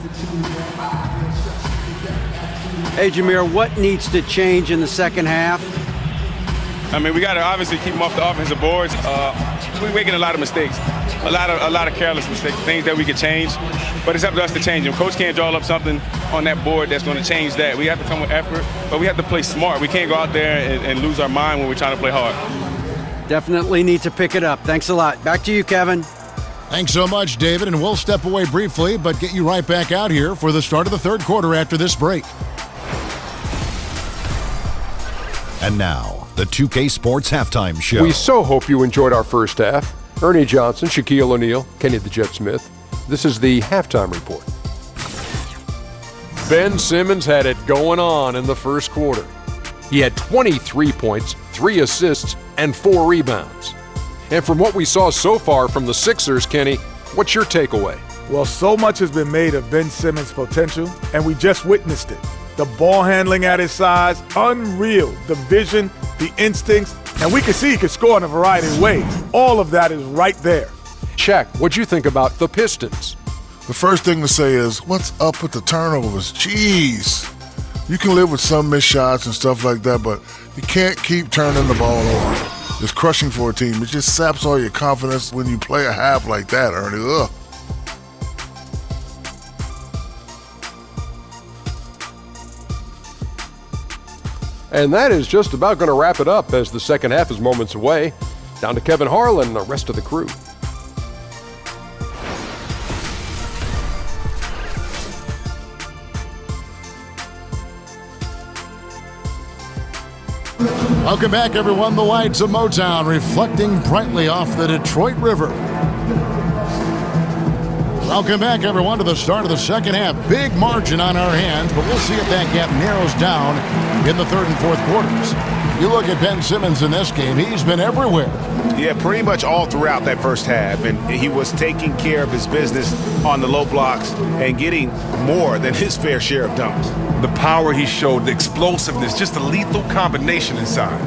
Hey, Jameer, what needs to change in the second half? I mean, we got to obviously keep them off the offensive boards. We're making a lot of mistakes, a lot of careless mistakes, things that we could change. But it's up to us to change them. Coach can't draw up something on that board that's going to change that. We have to come with effort, but we have to play smart. We can't go out there and lose our mind when we're trying to play hard. Definitely need to pick it up. Thanks a lot. Back to you, Kevin. Thanks so much, David, and we'll step away briefly, but get you right back out here for the start of the third quarter after this break. And now, the 2K Sports Halftime Show. We so hope you enjoyed our first half. Ernie Johnson, Shaquille O'Neal, Kenny the Jet Smith. This is the halftime report. Ben Simmons had it going on in the first quarter. He had 23 points, 3 assists, and 4 rebounds. And from what we saw so far from the Sixers, Kenny, what's your takeaway? Well, so much has been made of Ben Simmons' potential, and we just witnessed it. The ball handling at his size, unreal. The vision, the instincts, and we can see he can score in a variety of ways. All of that is right there. Shaq, what'd you think about the Pistons? The first thing to say is, what's up with the turnovers? Jeez. You can live with some missed shots and stuff like that, but you can't keep turning the ball over. It's crushing for a team. It just saps all your confidence when you play a half like that, Ernie. Ugh. And that is just about going to wrap it up as the second half is moments away. Down to Kevin Harlan and the rest of the crew. Welcome back, everyone. The lights of Motown reflecting brightly off the Detroit River. Welcome back, everyone, to the start of the second half. Big margin on our hands, but we'll see if that gap narrows down in the third and fourth quarters. You look at Ben Simmons in this game, he's been everywhere. Yeah, pretty much all throughout that first half, and he was taking care of his business on the low blocks and getting more than his fair share of dunks. The power he showed, the explosiveness, just a lethal combination inside.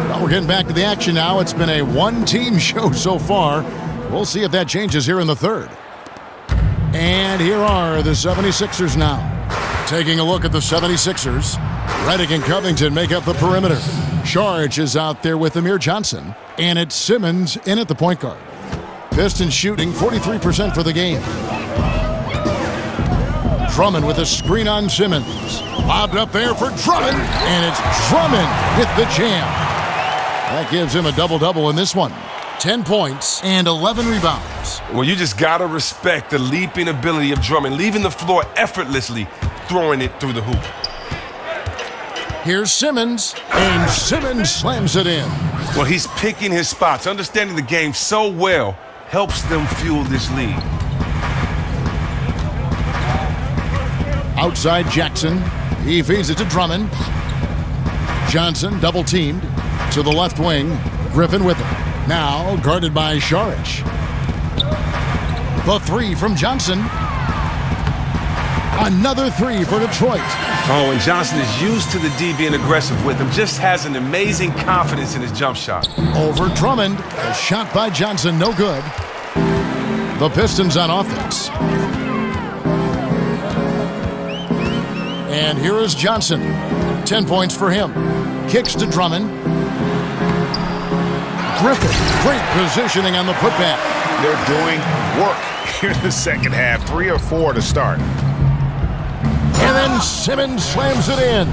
Well, we're getting back to the action now. It's been a one-team show so far. We'll see if that changes here in the third. And here are the 76ers now. Taking a look at the 76ers. Redick and Covington make up the perimeter. Saric is out there with Amir Johnson. And it's Simmons in at the point guard. Pistons shooting 43% for the game. Drummond with a screen on Simmons. Lobbed up there for Drummond. And it's Drummond with the jam. That gives him a double-double in this one. 10 points and 11 rebounds. Well, you just got to respect the leaping ability of Drummond, leaving the floor effortlessly, throwing it through the hoop. Here's Simmons, and Simmons slams it in. Well, he's picking his spots. Understanding the game so well helps them fuel this lead. Outside Jackson. He feeds it to Drummond. Johnson double-teamed to the left wing. Griffin with it. Now guarded by Saric. The three from Johnson. Another three for Detroit. Oh, and Johnson is used to the D being aggressive with him. Just has an amazing confidence in his jump shot. Over Drummond. A shot by Johnson, no good. The Pistons on offense. And here is Johnson. 10 points for him. Kicks to Drummond. Griffin, great positioning on the putback. They're doing work here in the second half. 3 or 4 to start. And then Simmons slams it in.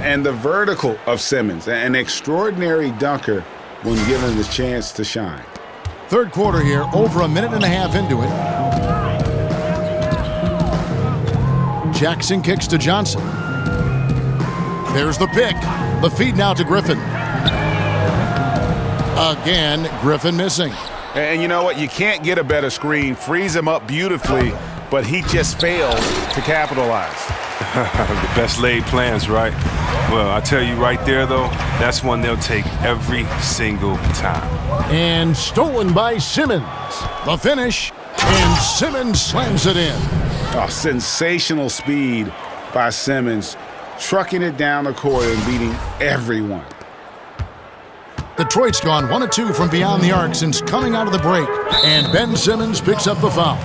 And the vertical of Simmons, an extraordinary dunker when given the chance to shine. Third quarter here, over a minute and a half into it. Jackson kicks to Johnson. There's the pick. The feed now to Griffin. Again, Griffin missing. And you know what? You can't get a better screen. Frees him up beautifully, but he just fails to capitalize. The best laid plans, right? Well, I tell you right there, though, that's one they'll take every single time. And stolen by Simmons. The finish, and Simmons slams it in. Oh, sensational speed by Simmons, trucking it down the court and beating everyone. Detroit's gone 1 of 2 from beyond the arc since coming out of the break. And Ben Simmons picks up the foul.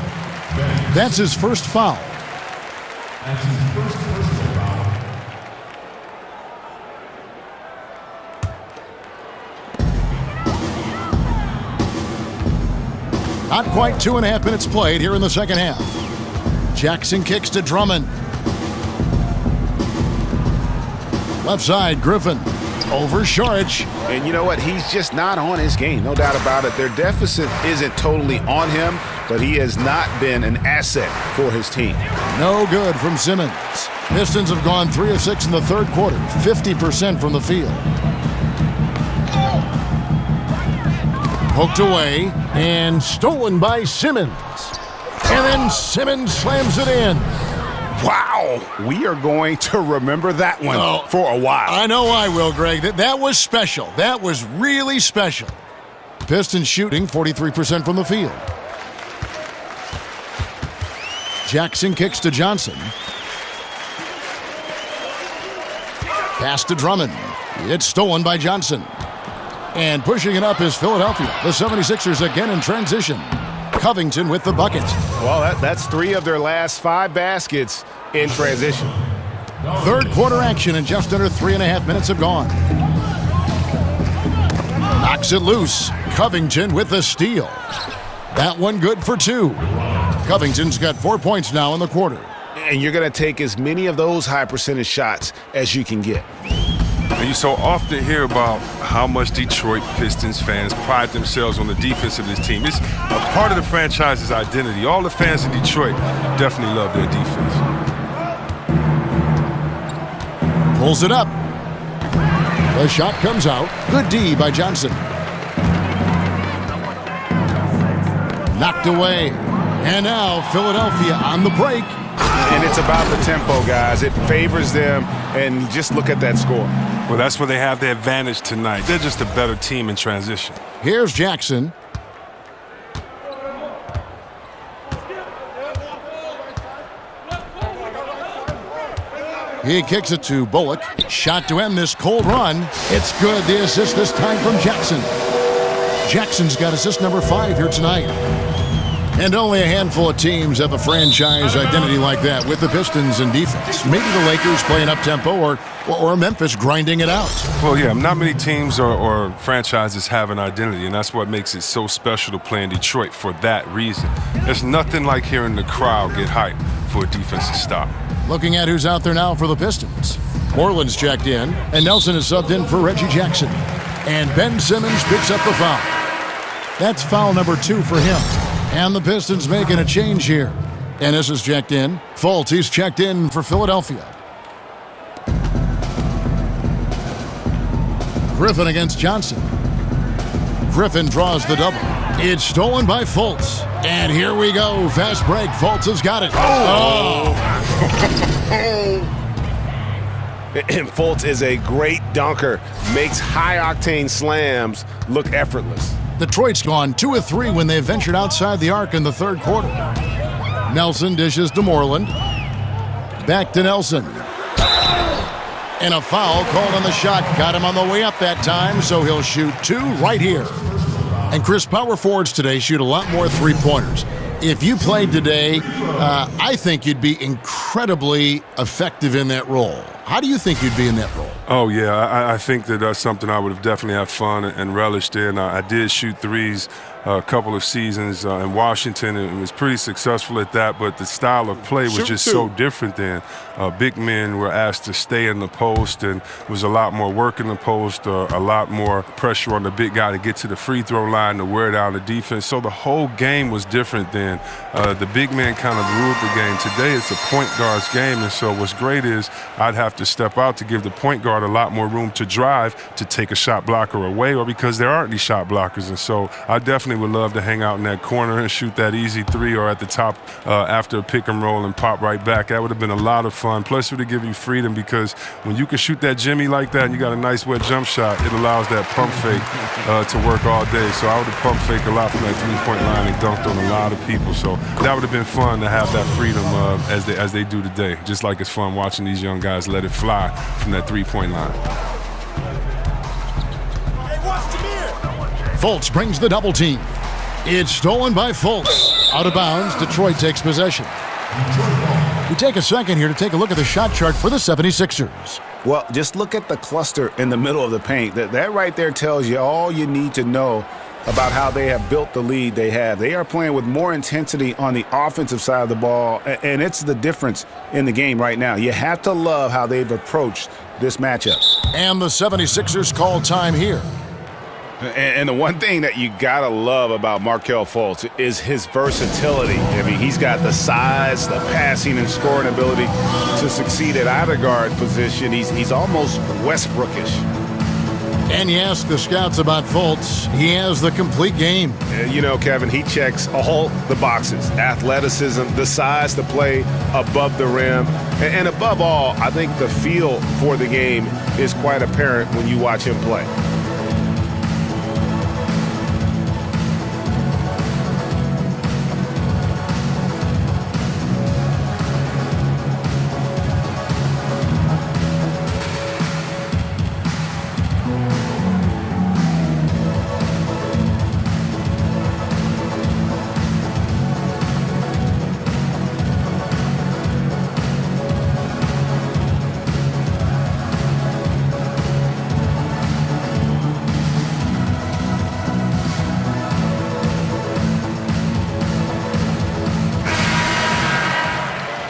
That's his first foul. Not quite 2.5 minutes played here in the second half. Jackson kicks to Drummond. Left side, Griffin. over Saric. And you know what? He's just not on his game, no doubt about it. Their deficit isn't totally on him, but he has not been an asset for his team. No good from Simmons. Pistons have gone 3 of 6 in the third quarter, 50% from the field. Poked away and stolen by Simmons. And then Simmons slams it in. Wow, we are going to remember that one for a while. I know I will, Greg. That was special. That was really special. Pistons shooting 43% from the field. Jackson kicks to Johnson. Pass to Drummond. It's stolen by Johnson. And pushing it up is Philadelphia. The 76ers again in transition. Covington with the bucket. Well, that's 3 of their last 5 baskets in transition. Third quarter action and just under 3.5 minutes have gone. Knocks it loose. Covington with the steal. That one good for 2. Covington's got 4 points now in the quarter. And you're going to take as many of those high percentage shots as you can get. And you so often hear about how much Detroit Pistons fans pride themselves on the defense of this team. It's a part of the franchise's identity. All the fans in Detroit definitely love their defense. Pulls it up. The shot comes out. Good D by Johnson. Knocked away. And now Philadelphia on the break. And it's about the tempo, guys. It favors them. And just look at that score. Well, that's where they have the advantage tonight. They're just a better team in transition. Here's Jackson. He kicks it to Bullock. Shot to end this cold run. It's good. The assist this time from Jackson. Jackson's got assist number 5 here tonight. And only a handful of teams have a franchise identity like that with the Pistons in defense. Maybe the Lakers playing up-tempo or Memphis grinding it out. Well, yeah, not many teams or franchises have an identity, and that's what makes it so special to play in Detroit for that reason. There's nothing like hearing the crowd get hyped for a defensive stop. Looking at who's out there now for the Pistons. Moreland's checked in, and Nelson is subbed in for Reggie Jackson. And Ben Simmons picks up the foul. That's foul number 2 for him. And the Pistons making a change here. Ennis is checked in. Fultz, he's checked in for Philadelphia. Griffin against Johnson. Griffin draws the double. It's stolen by Fultz. And here we go. Fast break. Fultz has got it. And Fultz is a great dunker. Makes high-octane slams look effortless. Detroit's gone 2 of 3 when they ventured outside the arc in the third quarter. Nelson dishes to Moreland. Back to Nelson. And a foul called on the shot. Got him on the way up that time, so he'll shoot 2 right here. And Chris, power forwards today shoot a lot more three-pointers. If you played today, I think you'd be incredibly effective in that role. How do you think you'd be in that role? Oh, yeah, I think that that's something I would have definitely had fun and relished in. I did shoot threes a couple of seasons in Washington and was pretty successful at that, but the style of play was just so different then. Big men were asked to stay in the post, and there was a lot more work in the post, a lot more pressure on the big guy to get to the free throw line to wear down the defense. So the whole game was different then. The big man kind of ruled the game. Today it's a point guard's game, and so what's great is I'd have to step out to give the point guard a lot more room to drive, to take a shot blocker away, or because there aren't any shot blockers. And so I definitely would love to hang out in that corner and shoot that easy 3 or at the top after a pick and roll and pop right back. That would have been a lot of fun. Plus it would give you freedom, because when you can shoot that Jimmy like that and you got a nice wet jump shot, it allows that pump fake to work all day. So I would have pump faked a lot from that three-point line and dunked on a lot of people. So that would have been fun to have that freedom as they do today. Just like it's fun watching these young guys let it fly from that three-point line. Fultz brings the double team. It's stolen by Fultz. Out of bounds, Detroit takes possession. We take a second here to take a look at the shot chart for the 76ers. Well, just look at the cluster in the middle of the paint. That right there tells you all you need to know about how they have built the lead they have. They are playing with more intensity on the offensive side of the ball, and it's the difference in the game right now. You have to love how they've approached this matchup. And the 76ers call time here. And the one thing that you gotta love about Markelle Fultz is his versatility. I mean, he's got the size, the passing and scoring ability to succeed at either guard position. He's almost Westbrookish. And you ask the scouts about Fultz, he has the complete game. You know, Kevin, he checks all the boxes. Athleticism, the size to play above the rim, and above all, I think the feel for the game is quite apparent when you watch him play.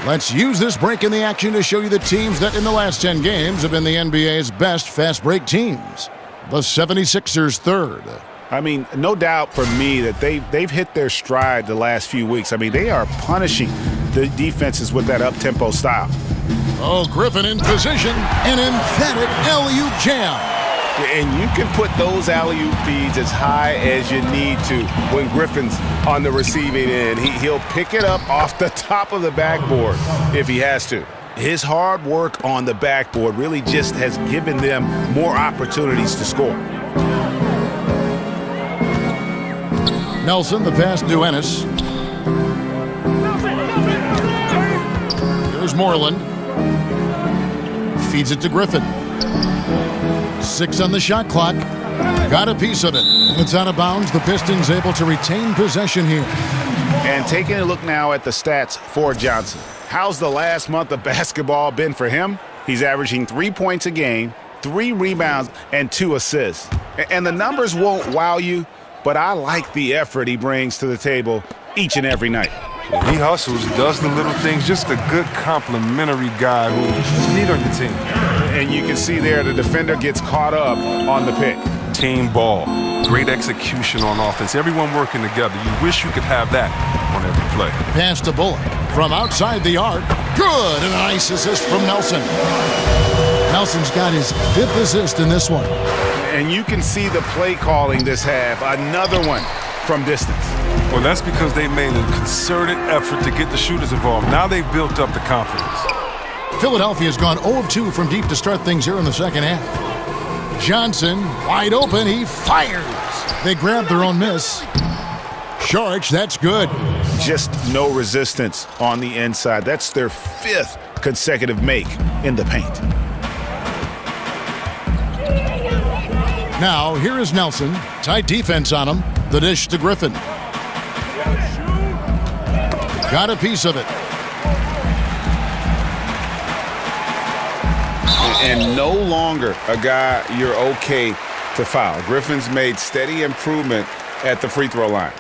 Let's use this break in the action to show you the teams that in the last 10 games have been the NBA's best fast break teams. The 76ers third. I mean, no doubt for me that they've hit their stride the last few weeks. I mean, they are punishing the defenses with that up-tempo style. Oh, Griffin in position, an emphatic alley-oop jam. And you can put those alley-oop feeds as high as you need to when Griffin's on the receiving end. He'll pick it up off the top of the backboard if he has to. His hard work on the backboard really just has given them more opportunities to score. Nelson, the pass to Ennis. Here's Moreland. Feeds it to Griffin. 6 on the shot clock. Got a piece of it. It's out of bounds. The Pistons able to retain possession here. And taking a look now at the stats for Johnson. How's the last month of basketball been for him? He's averaging 3 points a game, 3 rebounds, and 2 assists. And the numbers won't wow you, but I like the effort he brings to the table each and every night. He hustles, does the little things, just a good complimentary guy who you need on your team. And you can see there the defender gets caught up on the pick. Team ball, great execution on offense, everyone working together. You wish you could have that on every play. Pass to Bullock from outside the arc. Good, and a nice assist from Nelson. Nelson's got his 5th assist in this one. And you can see the play calling this half, another one from distance. Well, that's because they made a concerted effort to get the shooters involved. Now they've built up the confidence. Philadelphia's gone 0 of 2 from deep to start things here in the second half. Johnson, wide open, he fires. They grab their own miss. Saric, that's good. Just no resistance on the inside. That's their 5th consecutive make in the paint. Now, here is Nelson. Tight defense on him. The dish to Griffin. Got a piece of it. And no longer a guy you're okay to foul. Griffin's made steady improvement at the free throw line.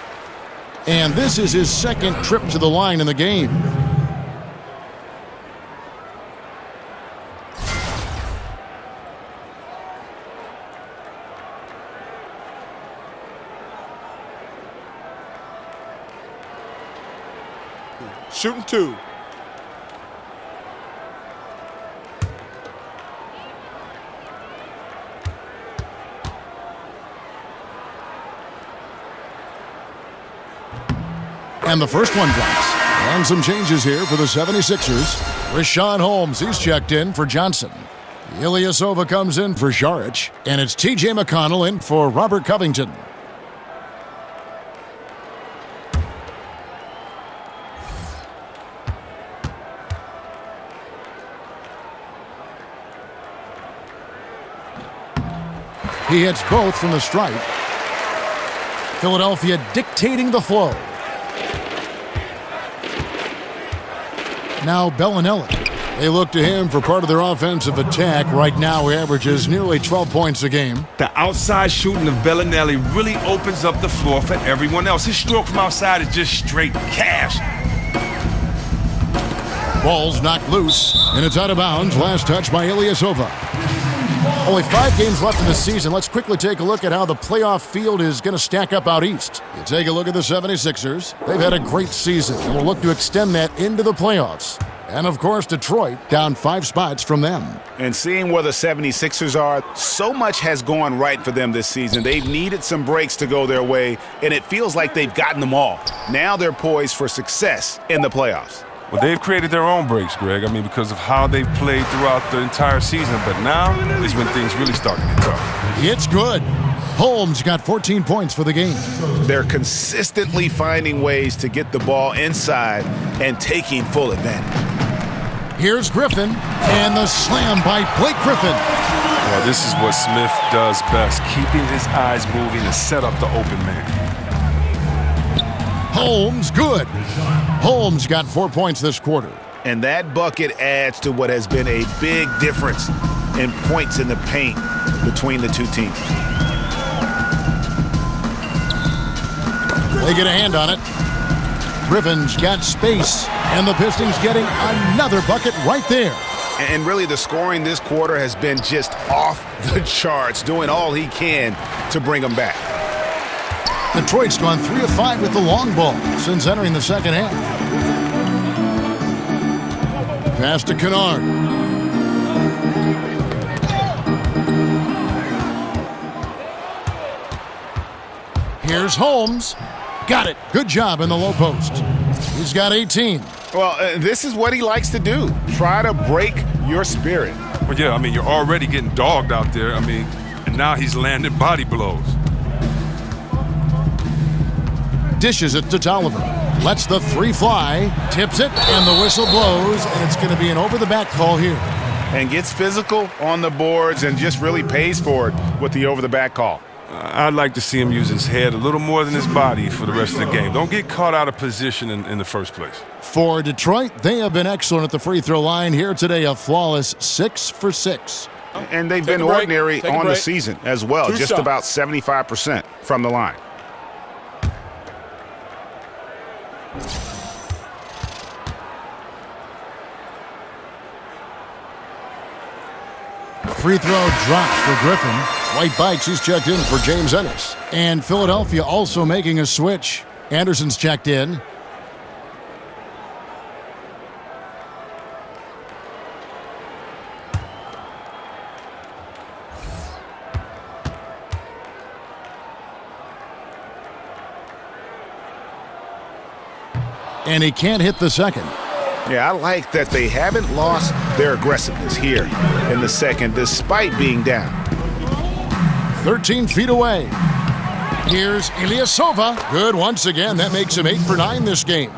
And this is his 2nd trip to the line in the game. Shooting 2. And the first one drops. And some changes here for the 76ers. Rashawn Holmes, he's checked in for Johnson. Ilyasova comes in for Saric. And it's T.J. McConnell in for Robert Covington. He hits both from the stripe. Philadelphia dictating the flow. Now Bellinelli. They look to him for part of their offensive attack. Right now, he averages nearly 12 points a game. The outside shooting of Bellinelli really opens up the floor for everyone else. His stroke from outside is just straight cash. Ball's knocked loose, and it's out of bounds. Last touch by Ilyasova. Only 5 games left in the season. Let's quickly take a look at how the playoff field is going to stack up out east. You take a look at the 76ers. They've had a great season, and will look to extend that into the playoffs. And, of course, Detroit down 5 spots from them. And seeing where the 76ers are, so much has gone right for them this season. They've needed some breaks to go their way, and it feels like they've gotten them all. Now they're poised for success in the playoffs. Well, they've created their own breaks, Greg. I mean, because of how they've played throughout the entire season. But now is when things really start to get tough. It's good. Holmes got 14 points for the game. They're consistently finding ways to get the ball inside and taking full advantage. Here's Griffin, and the slam by Blake Griffin. Well, this is what Smith does best, keeping his eyes moving to set up the open man. Holmes, good. Holmes got 4 points this quarter. And that bucket adds to what has been a big difference in points in the paint between the two teams. They get a hand on it. Griffin's got space, and the Pistons getting another bucket right there. And really the scoring this quarter has been just off the charts, doing all he can to bring them back. Detroit's gone 3 of 5 with the long ball since entering the second half. Pass to Kennard. Here's Holmes. Got it. Good job in the low post. He's got 18. Well, this is what he likes to do. Try to break your spirit. Well, yeah, I mean, you're already getting dogged out there. I mean, and now he's landing body blows. Dishes it to Tolliver. Lets the 3 fly. Tips it, and the whistle blows, and it's going to be an over-the-back call here. And gets physical on the boards and just really pays for it with the over-the-back call. I'd like to see him use his head a little more than his body for the rest of the game. Don't get caught out of position in the first place. For Detroit, they have been excellent at the free throw line here today, a flawless 6 for 6. And they've been ordinary on the season as well, just about 75% from the line. Free throw drops for Griffin. White Bikes, he's checked in for James Ennis. And Philadelphia also making a switch. Anderson's checked in. And he can't hit the second. Yeah, I like that they haven't lost their aggressiveness here in the second, despite being down. 13 feet away. Here's Ilyasova. Good once again. That makes him 8 for 9 this game.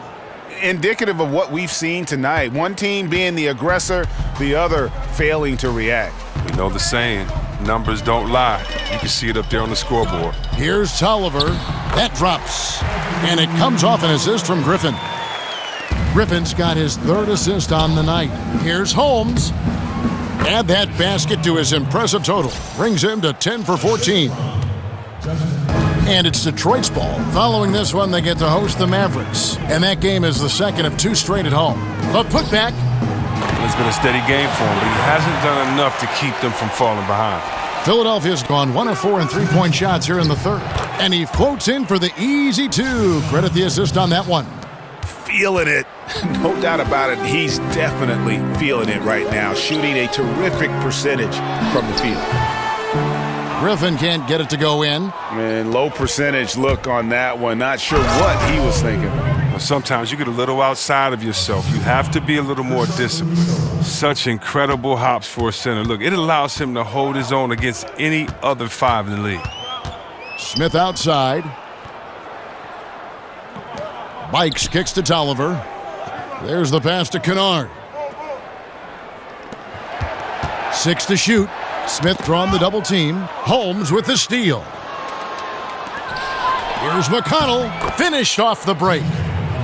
Indicative of what we've seen tonight. One team being the aggressor, the other failing to react. We know the saying, numbers don't lie. You can see it up there on the scoreboard. Here's Tolliver. That drops. And it comes off an assist from Griffin. Griffin's got his 3rd assist on the night. Here's Holmes. Add that basket to his impressive total. Brings him to 10 for 14. And it's Detroit's ball. Following this one, they get to host the Mavericks. And that game is the second of 2 straight at home. But put back. It's been a steady game for him, but he hasn't done enough to keep them from falling behind. Philadelphia's gone 1 of 4 in 3-point shots here in the 3rd. And he floats in for the easy 2. Credit the assist on that one. Feeling it. No doubt about it. He's definitely feeling it right now. Shooting a terrific percentage from the field. Griffin can't get it to go in. Man, low percentage look on that one. Not sure what he was thinking. Well, sometimes you get a little outside of yourself. You have to be a little more disciplined. Such incredible hops for a center. Look, it allows him to hold his own against any other 5 in the league. Smith outside. Bikes kicks to Tolliver. There's the pass to Kennard. 6 to shoot. Smith drawn the double team. Holmes with the steal. Here's McConnell. Finished off the break.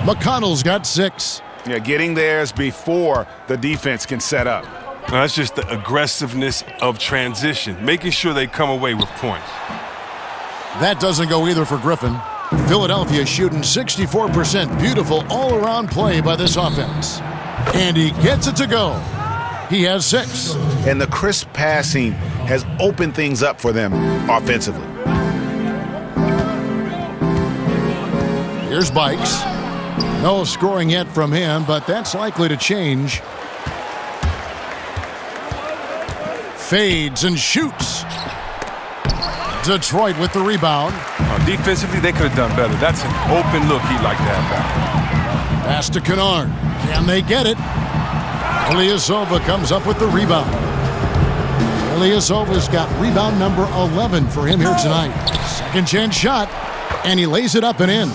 McConnell's got 6. Yeah, getting theirs before the defense can set up. Now, that's just the aggressiveness of transition, making sure they come away with points. That doesn't go either for Griffin. Philadelphia shooting 64%. Beautiful all-around play by this offense. And he gets it to go. He has 6. And the crisp passing has opened things up for them offensively. Here's Bikes. No scoring yet from him, but that's likely to change. Fades and shoots. Detroit with the rebound. Defensively, they could have done better. That's an open look he liked to have back. Pass to Kennard. Can they get it? Ilyasova comes up with the rebound. Ilyasova's got rebound number 11 for him here tonight. Second chance shot, and he lays it up and in.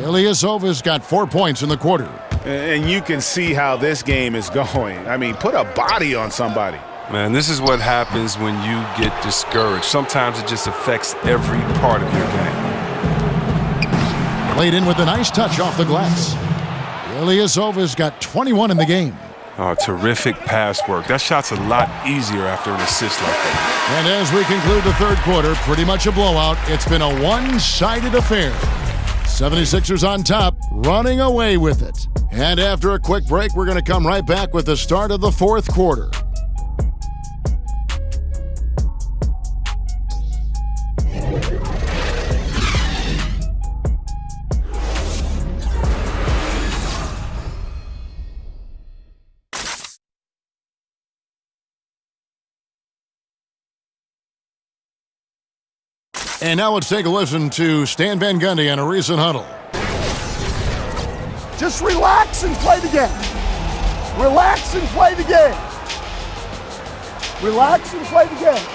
Ilyasova's got 4 points in the quarter. And you can see how this game is going. I mean, put a body on somebody. Man, this is what happens when you get discouraged. Sometimes it just affects every part of your game. Played in with a nice touch off the glass. Ilyasova's got 21 in the game. Oh, terrific pass work. That shot's a lot easier after an assist like that. And as we conclude the third quarter, pretty much a blowout. It's been a one-sided affair. 76ers on top, running away with it. And after a quick break, we're going to come right back with the start of the fourth quarter. And now let's take a listen to Stan Van Gundy and a recent huddle. Just relax and play the game. Relax and play the game. Relax and play the game.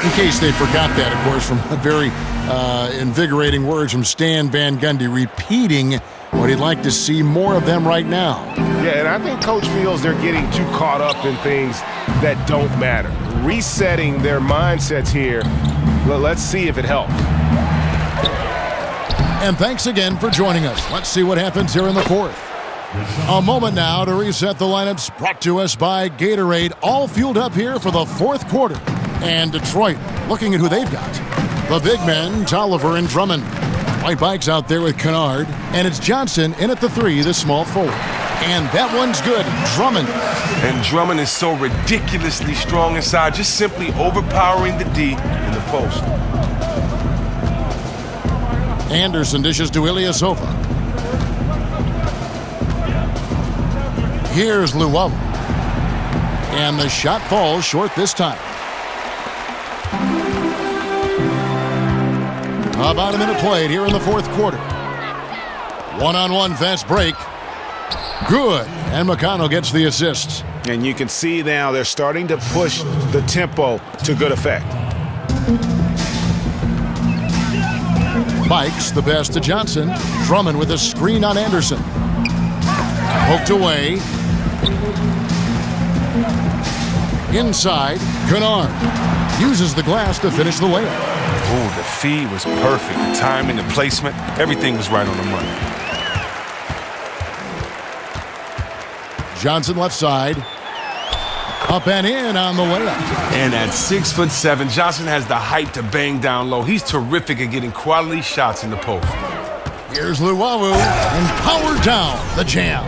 In case they forgot that, of course, from very invigorating words from Stan Van Gundy, repeating what he'd like to see more of them right now. Yeah, and I think Coach feels they're getting too caught up in things that don't matter. Resetting their mindsets here. Let's see if it helps. And thanks again for joining us. Let's see what happens here in the fourth. A moment now to reset the lineups, brought to us by Gatorade, all fueled up here for the fourth quarter. And Detroit, looking at who they've got. The big men, Tolliver and Drummond. White Bike's out there with Kennard, and it's Johnson in at the 3, the small forward. And that one's good, Drummond. And Drummond is so ridiculously strong inside, just simply overpowering the D in the post. Anderson dishes to Ilyasova. Here's Luau. And the shot falls short this time. About a minute played here in the fourth quarter. One-on-one fast break. Good. And McConnell gets the assist. And you can see now they're starting to push the tempo to good effect. Bikes the pass to Johnson. Drummond with a screen on Anderson. Poked away. Inside, Kennard uses the glass to finish the layup. Oh, the feed was perfect. The timing, the placement, everything was right on the money. Johnson left side. Up and in on the layup. And at 6'7", Johnson has the height to bang down low. He's terrific at getting quality shots in the post. Here's Luau and powered down the jam.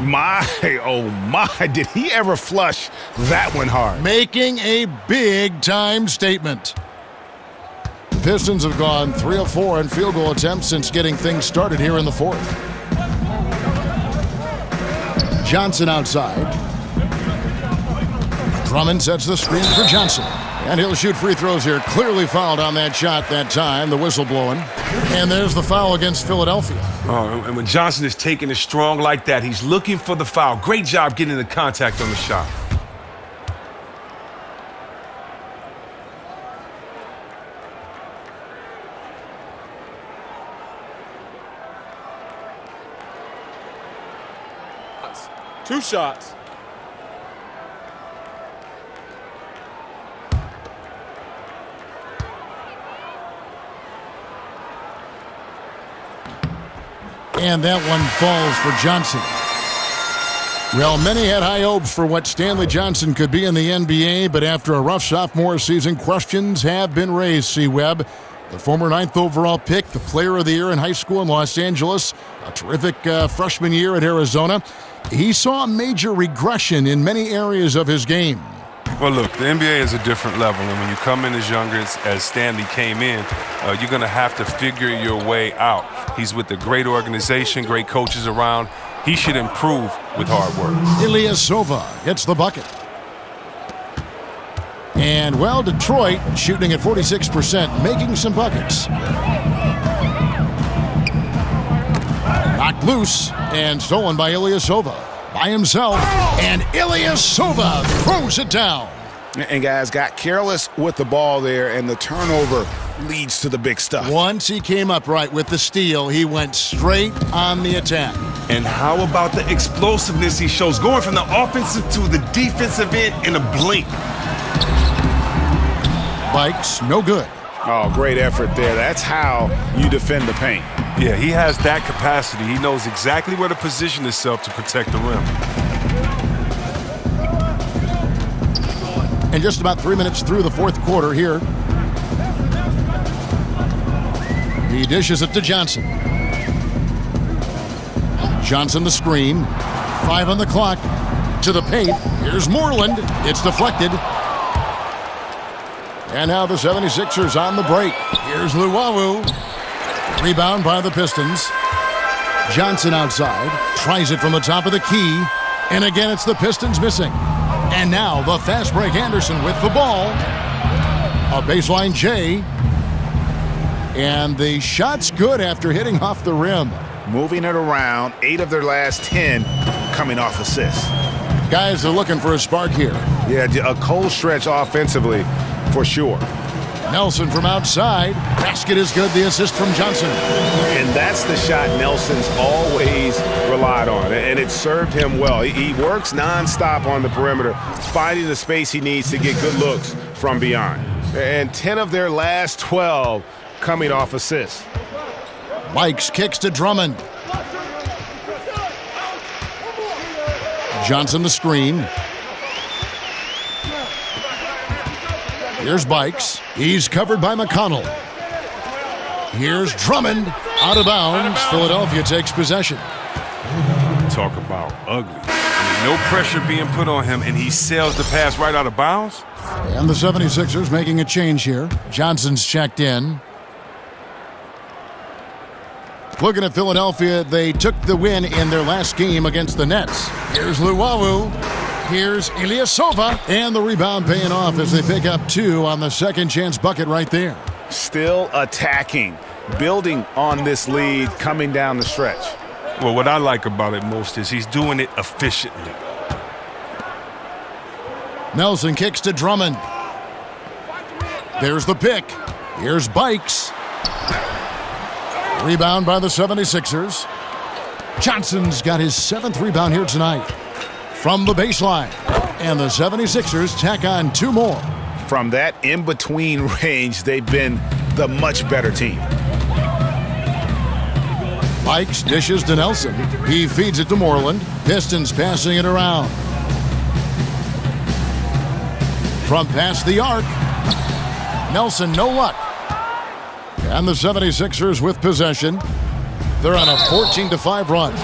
My, oh my, did he ever flush that one hard? Making a big-time statement. The Pistons have gone 3 of 4 in field goal attempts since getting things started here in the fourth. Johnson outside. Drummond sets the screen for Johnson. And he'll shoot free throws here. Clearly fouled on that shot that time, the whistle blowing. And there's the foul against Philadelphia. Oh, and when Johnson is taking it strong like that, he's looking for the foul. Great job getting the contact on the shot. Two shots. And that one falls for Johnson. Well, many had high hopes for what Stanley Johnson could be in the NBA, but after a rough sophomore season, questions have been raised, C-Webb. The former 9th overall pick, the player of the year in high school in Los Angeles, a terrific freshman year at Arizona. He saw a major regression in many areas of his game. Well, look, the NBA is a different level, and when you come in as young as Stanley came in, you're going to have to figure your way out. He's with a great organization, great coaches around. He should improve with hard work. Ilyasova gets the bucket. And, well, Detroit shooting at 46%, making some buckets. Knocked loose and stolen by Ilyasova. By himself, and Ilyasova throws it down. And guys got careless with the ball there, and the turnover leads to the big stuff. Once he came upright with the steal, he went straight on the attack. And how about the explosiveness he shows, going from the offensive to the defensive end in a blink? Bikes, no good. Oh, great effort there. That's how you defend the paint. Yeah, he has that capacity. He knows exactly where to position himself to protect the rim. And just about 3 minutes through the fourth quarter here. He dishes it to Johnson. Johnson the screen. 5 on the clock. To the paint. Here's Moreland. It's deflected. And now the 76ers on the break. Here's Luwawu. Rebound by the Pistons. Johnson outside. Tries it from the top of the key. And again, it's the Pistons missing. And now the fast break Anderson with the ball. A baseline J. And the shot's good after hitting off the rim. Moving it around. 8 of their last 10 coming off assists. Guys are looking for a spark here. Yeah, a cold stretch offensively for sure. Nelson from outside. Basket is good. The assist from Johnson. And that's the shot Nelson's always relied on, and it served him well. He works nonstop on the perimeter, finding the space he needs to get good looks from beyond. And 10 of their last 12 coming off assists. Mikes kicks to Drummond. Johnson the screen. Here's Bikes. He's covered by McConnell. Here's Drummond. Out of bounds. Philadelphia takes possession. Talk about ugly. I mean, no pressure being put on him, and he sails the pass right out of bounds. And the 76ers making a change here. Johnson's checked in. Looking at Philadelphia, they took the win in their last game against the Nets. Here's Luwawu. Here's Ilyasova. And the rebound paying off as they pick up 2 on the second chance bucket right there. Still attacking, building on this lead coming down the stretch. Well, what I like about it most is he's doing it efficiently. Nelson kicks to Drummond. There's the pick. Here's Bikes. Rebound by the 76ers. Johnson's got his 7th rebound here tonight. From the baseline. And the 76ers tack on 2 more. From that in-between range, they've been the much better team. Bikes dishes to Nelson. He feeds it to Moreland. Pistons passing it around. From past the arc. Nelson, no luck. And the 76ers with possession. They're on a 14-5 run.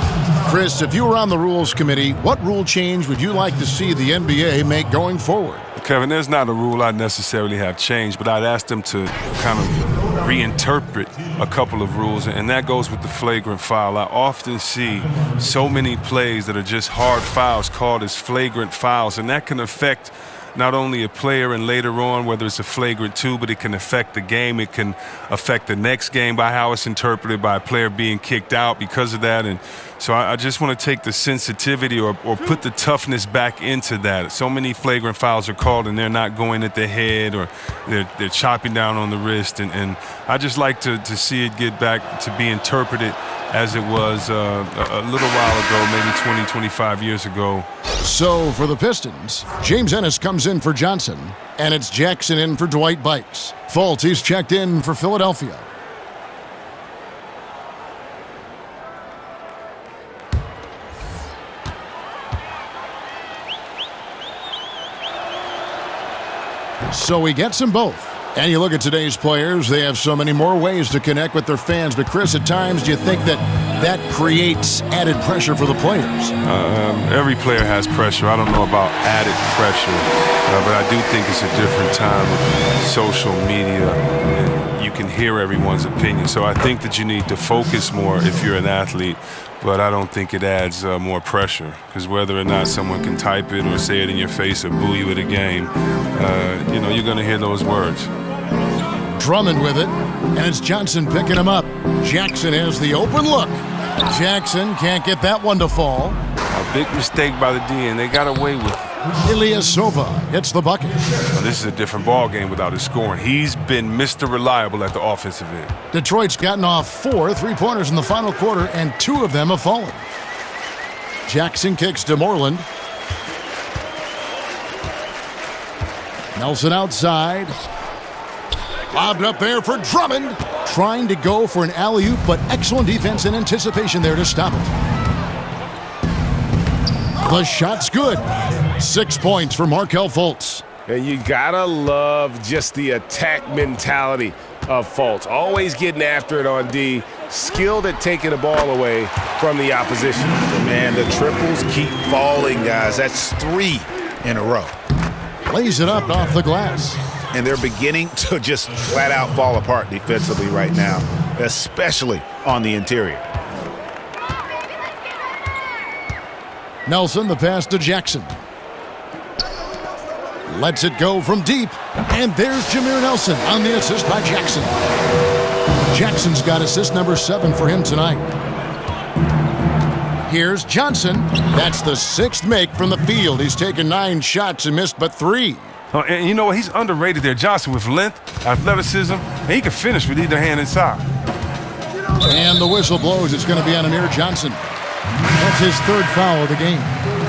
Chris, if you were on the rules committee, what rule change would you like to see the NBA make going forward? Kevin, there's not a rule I'd necessarily have changed, but I'd ask them to kind of reinterpret a couple of rules, and that goes with the flagrant foul. I often see so many plays that are just hard fouls called as flagrant fouls, and that can affect not only a player and later on whether it's a flagrant 2, but it can affect the game. It can affect the next game by how it's interpreted by a player being kicked out because of that. And so I just want to take the sensitivity or put the toughness back into that. So many flagrant fouls are called and they're not going at the head or they're chopping down on the wrist. And I just like to see it get back to be interpreted as it was a little while ago, maybe 20, 25 years ago. So for the Pistons, James Ennis comes in for Johnson, and it's Jackson in for Dwight Bikes. Fultz, he's checked in for Philadelphia. So he gets them both. And you look at today's players, they have so many more ways to connect with their fans. But, Chris, at times, do you think that creates added pressure for the players? Every player has pressure. I don't know about added pressure, but I do think it's a different time with social media, and you can hear everyone's opinion. So I think that you need to focus more if you're an athlete, but I don't think it adds more pressure, because whether or not someone can type it or say it in your face or boo you at a game, you're going to hear those words. Drummond with it, and it's Johnson picking him up. Jackson has the open look. Jackson can't get that one to fall. A big mistake by the D, and they got away with it. Ilyasova gets the bucket. Now, this is a different ball game without his scoring. He's been Mr. Reliable at the offensive end. Detroit's gotten off 4 3-pointers in the final quarter, and 2 of them have fallen. Jackson kicks to Moreland. Nelson outside. Lobbed up there for Drummond. Trying to go for an alley-oop, but excellent defense and anticipation there to stop it. The shot's good. 6 points for Markelle Fultz. And you gotta love just the attack mentality of Fultz. Always getting after it on D. Skilled at taking the ball away from the opposition. Man, the triples keep falling, guys. That's 3 in a row. Lays it up off the glass. And they're beginning to just flat out fall apart defensively right now, especially on the interior. Nelson, the pass to Jackson. Lets it go from deep. And there's Jameer Nelson on the assist by Jackson. Jackson's got assist number 7 for him tonight. Here's Johnson. That's the 6th make from the field. He's taken 9 shots and missed but 3. And you know what? He's underrated there, Johnson, with length, athleticism, and he can finish with either hand inside. And the whistle blows. It's going to be on Amir Johnson. That's his 3rd foul of the game.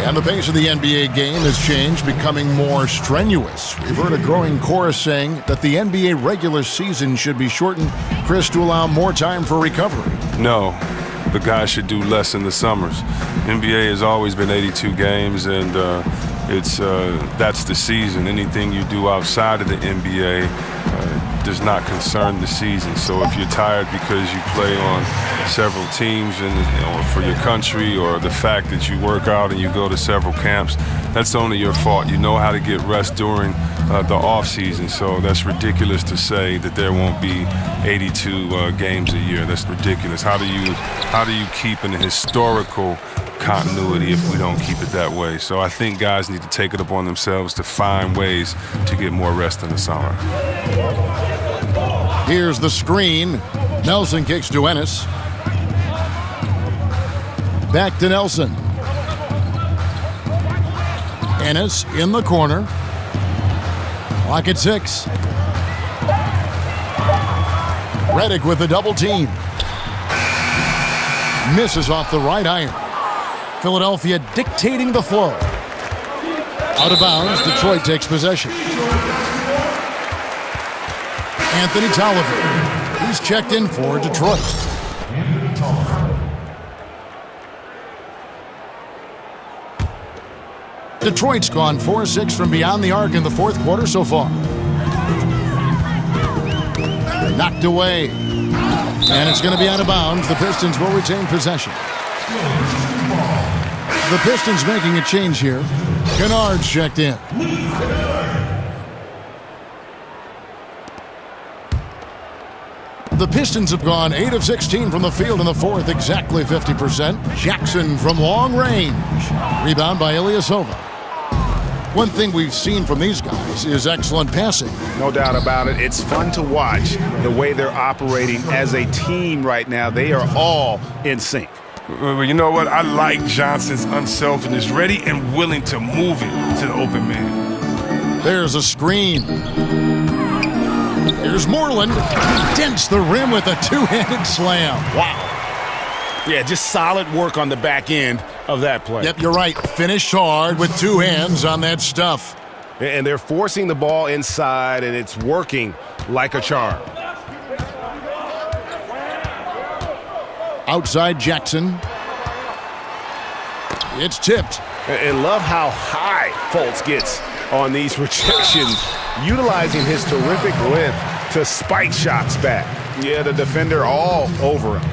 And the pace of the NBA game has changed, becoming more strenuous. We've heard a growing chorus saying that the NBA regular season should be shortened, Chris, to allow more time for recovery. No, the guys should do less in the summers. NBA has always been 82 games, and that's the season. Anything you do outside of the NBA does not concern the season. So if you're tired because you play on several teams and for your country, or the fact that you work out and you go to several camps, that's only your fault. You know how to get rest during the off season. So that's ridiculous to say that there won't be 82 games a year. That's ridiculous. How do you keep an historical continuity if we don't keep it that way? So I think guys need to take it upon themselves to find ways to get more rest in the summer. Here's the screen. Nelson kicks to Ennis. Back to Nelson. Ennis in the corner. Clock at 6. Redick with the double team. Misses off the right iron. Philadelphia dictating the flow. Out of bounds, Detroit takes possession. Anthony Tolliver. He's checked in for Detroit. Detroit's gone 4-6 from beyond the arc in the 4th quarter so far. Knocked away. And it's going to be out of bounds. The Pistons will retain possession. The Pistons making a change here. Kennard's checked in. The Pistons have gone 8 of 16 from the field in the 4th, exactly 50%. Jackson from long range. Rebound by Ilyasova. One thing we've seen from these guys is excellent passing. No doubt about it. It's fun to watch the way they're operating as a team right now. They are all in sync. Well, you know what? I like Johnson's unselfishness, ready and willing to move it to the open man. There's a screen. Here's Moreland. He dents the rim with a 2-handed slam. Wow. Yeah, just solid work on the back end of that play. Yep, you're right. Finished hard with 2 hands on that stuff. And they're forcing the ball inside, and it's working like a charm. Outside Jackson. It's tipped. And love how high Fultz gets on these rejections utilizing his terrific length to spike shots back. Yeah, the defender all over him.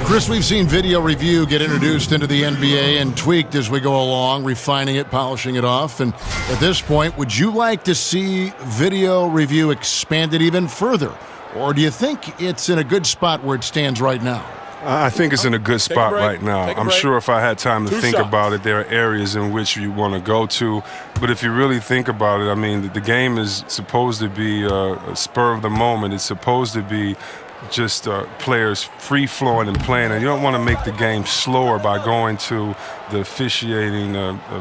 Chris, we've seen video review get introduced into the NBA and tweaked as we go along, refining it, polishing it off. And at this point, would you like to see video review expanded even further? Or do you think it's in a good spot where it stands right now? I think it's in a good spot right now. I'm sure if I had time to think about it, there are areas in which you want to go to. But if you really think about it, I mean, the game is supposed to be a spur of the moment. It's supposed to be just players free-flowing and playing. And you don't want to make the game slower by going to the officiating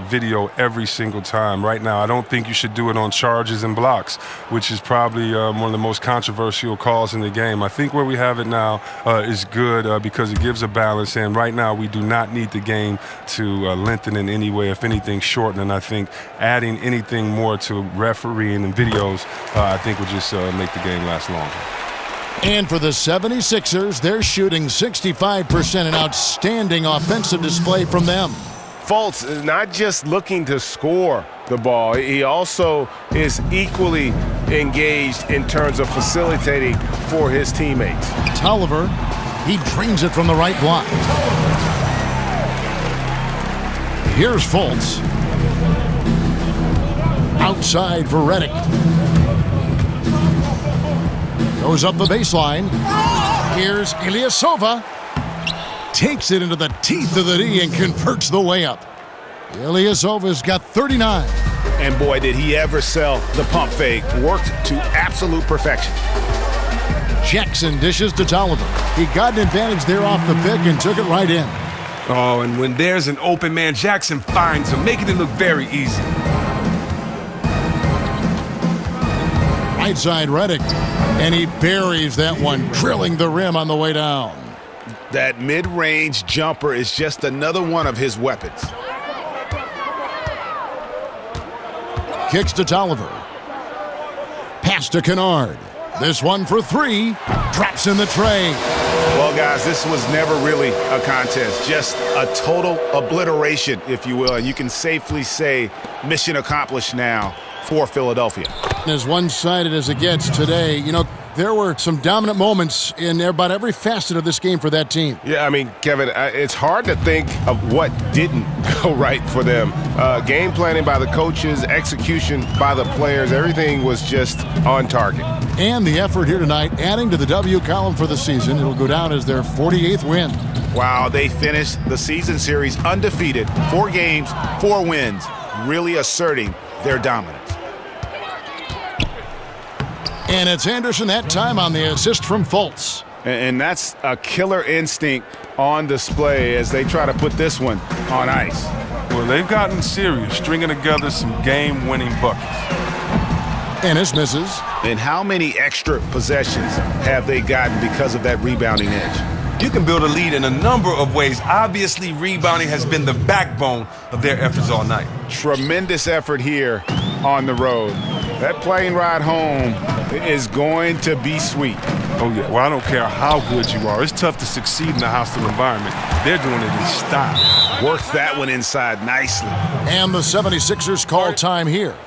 video every single time. Right now, I don't think you should do it on charges and blocks, which is probably one of the most controversial calls in the game. I think where we have it now is good because it gives a balance. And right now, we do not need the game to lengthen in any way, if anything, shorten. And I think adding anything more to refereeing and videos, I think would just make the game last longer. And for the 76ers, they're shooting 65%, an outstanding offensive display from them. Fultz is not just looking to score the ball. He also is equally engaged in terms of facilitating for his teammates. Tolliver, he drains it from the right block. Here's Fultz. Outside for Redick. Goes up the baseline. Here's Ilyasova. Takes it into the teeth of the D and converts the layup. Ilyasova's got 39. And boy, did he ever sell the pump fake. Worked to absolute perfection. Jackson dishes to Tolliver. He got an advantage there off the pick and took it right in. Oh, and when there's an open man, Jackson finds him, making it look very easy. Right side Redick. And he buries that one, drilling the rim on the way down. That mid-range jumper is just another one of his weapons. Kicks to Tolliver. Pass to Kennard. This one for three. Drops in the tray. Well, guys, this was never really a contest. Just a total obliteration, if you will. And you can safely say mission accomplished now for Philadelphia. As one-sided as it gets today, you know, there were some dominant moments in about every facet of this game for that team. Yeah, I mean, Kevin, it's hard to think of what didn't go right for them. Game planning by the coaches, execution by the players, everything was just on target. And the effort here tonight, adding to the W column for the season. It'll go down as their 48th win. Wow, they finished the season series undefeated. 4 games, 4 wins, really asserting their dominance. And it's Anderson that time on the assist from Fultz. And that's a killer instinct on display as they try to put this one on ice. Well, they've gotten serious, stringing together some game-winning buckets. Ennis misses. And how many extra possessions have they gotten because of that rebounding edge? You can build a lead in a number of ways. Obviously, rebounding has been the backbone of their efforts all night. Tremendous effort here on the road. That plane ride home is going to be sweet. Oh, yeah. Well, I don't care how good you are. It's tough to succeed in a hostile environment. They're doing it in style. Worked that one inside nicely. And the 76ers call time here.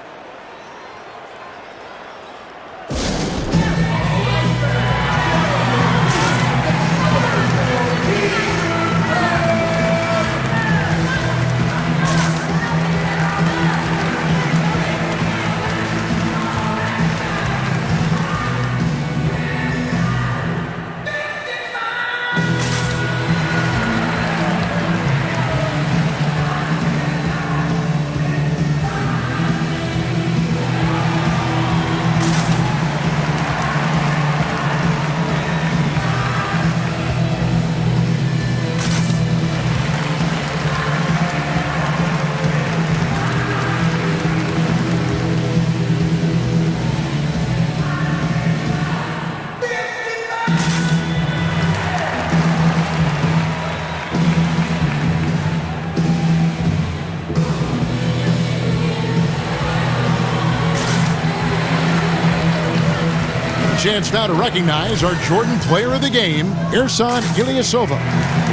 Chance now to recognize our Jordan Player of the Game, Ersan Ilyasova.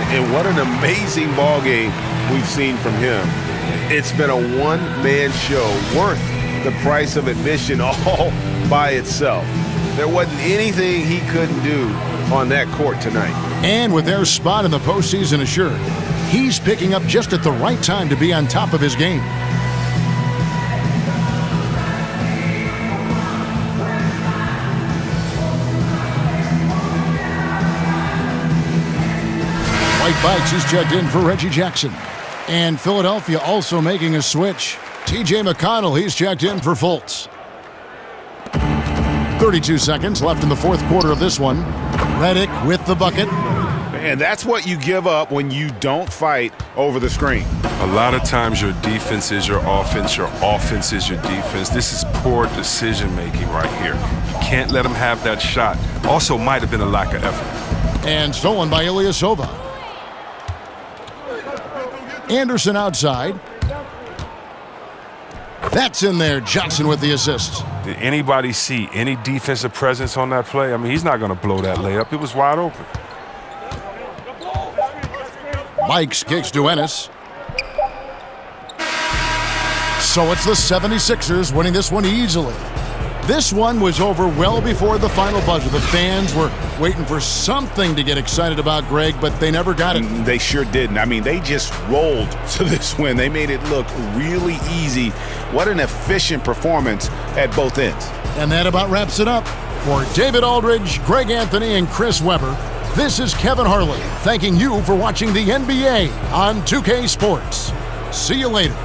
And what an amazing ball game we've seen from him. It's been a one-man show worth the price of admission all by itself. There wasn't anything he couldn't do on that court tonight. And with their spot in the postseason assured, he's picking up just at the right time to be on top of his game. White Bikes is checked in for Reggie Jackson. And Philadelphia also making a switch. TJ McConnell, he's checked in for Fultz. 32 seconds left in the fourth quarter of this one. Redick with the bucket. And that's what you give up when you don't fight over the screen. A lot of times your defense is your offense is your defense. This is poor decision-making right here. You can't let them have that shot. Also might have been a lack of effort. And stolen by Ilyasova. Anderson outside. That's in there. Johnson with the assist. Did anybody see any defensive presence on that play? I mean, he's not going to blow that layup. It was wide open. Mikes kicks to Ennis. So it's the 76ers winning this one easily. This one was over well before the final buzzer. The fans were waiting for something to get excited about, Greg, but they never got it. They sure didn't. I mean, they just rolled to this win. They made it look really easy. What an efficient performance at both ends. And that about wraps it up. For David Aldridge, Greg Anthony, and Chris Webber, this is Kevin Harlan thanking you for watching the NBA on 2K Sports. See you later.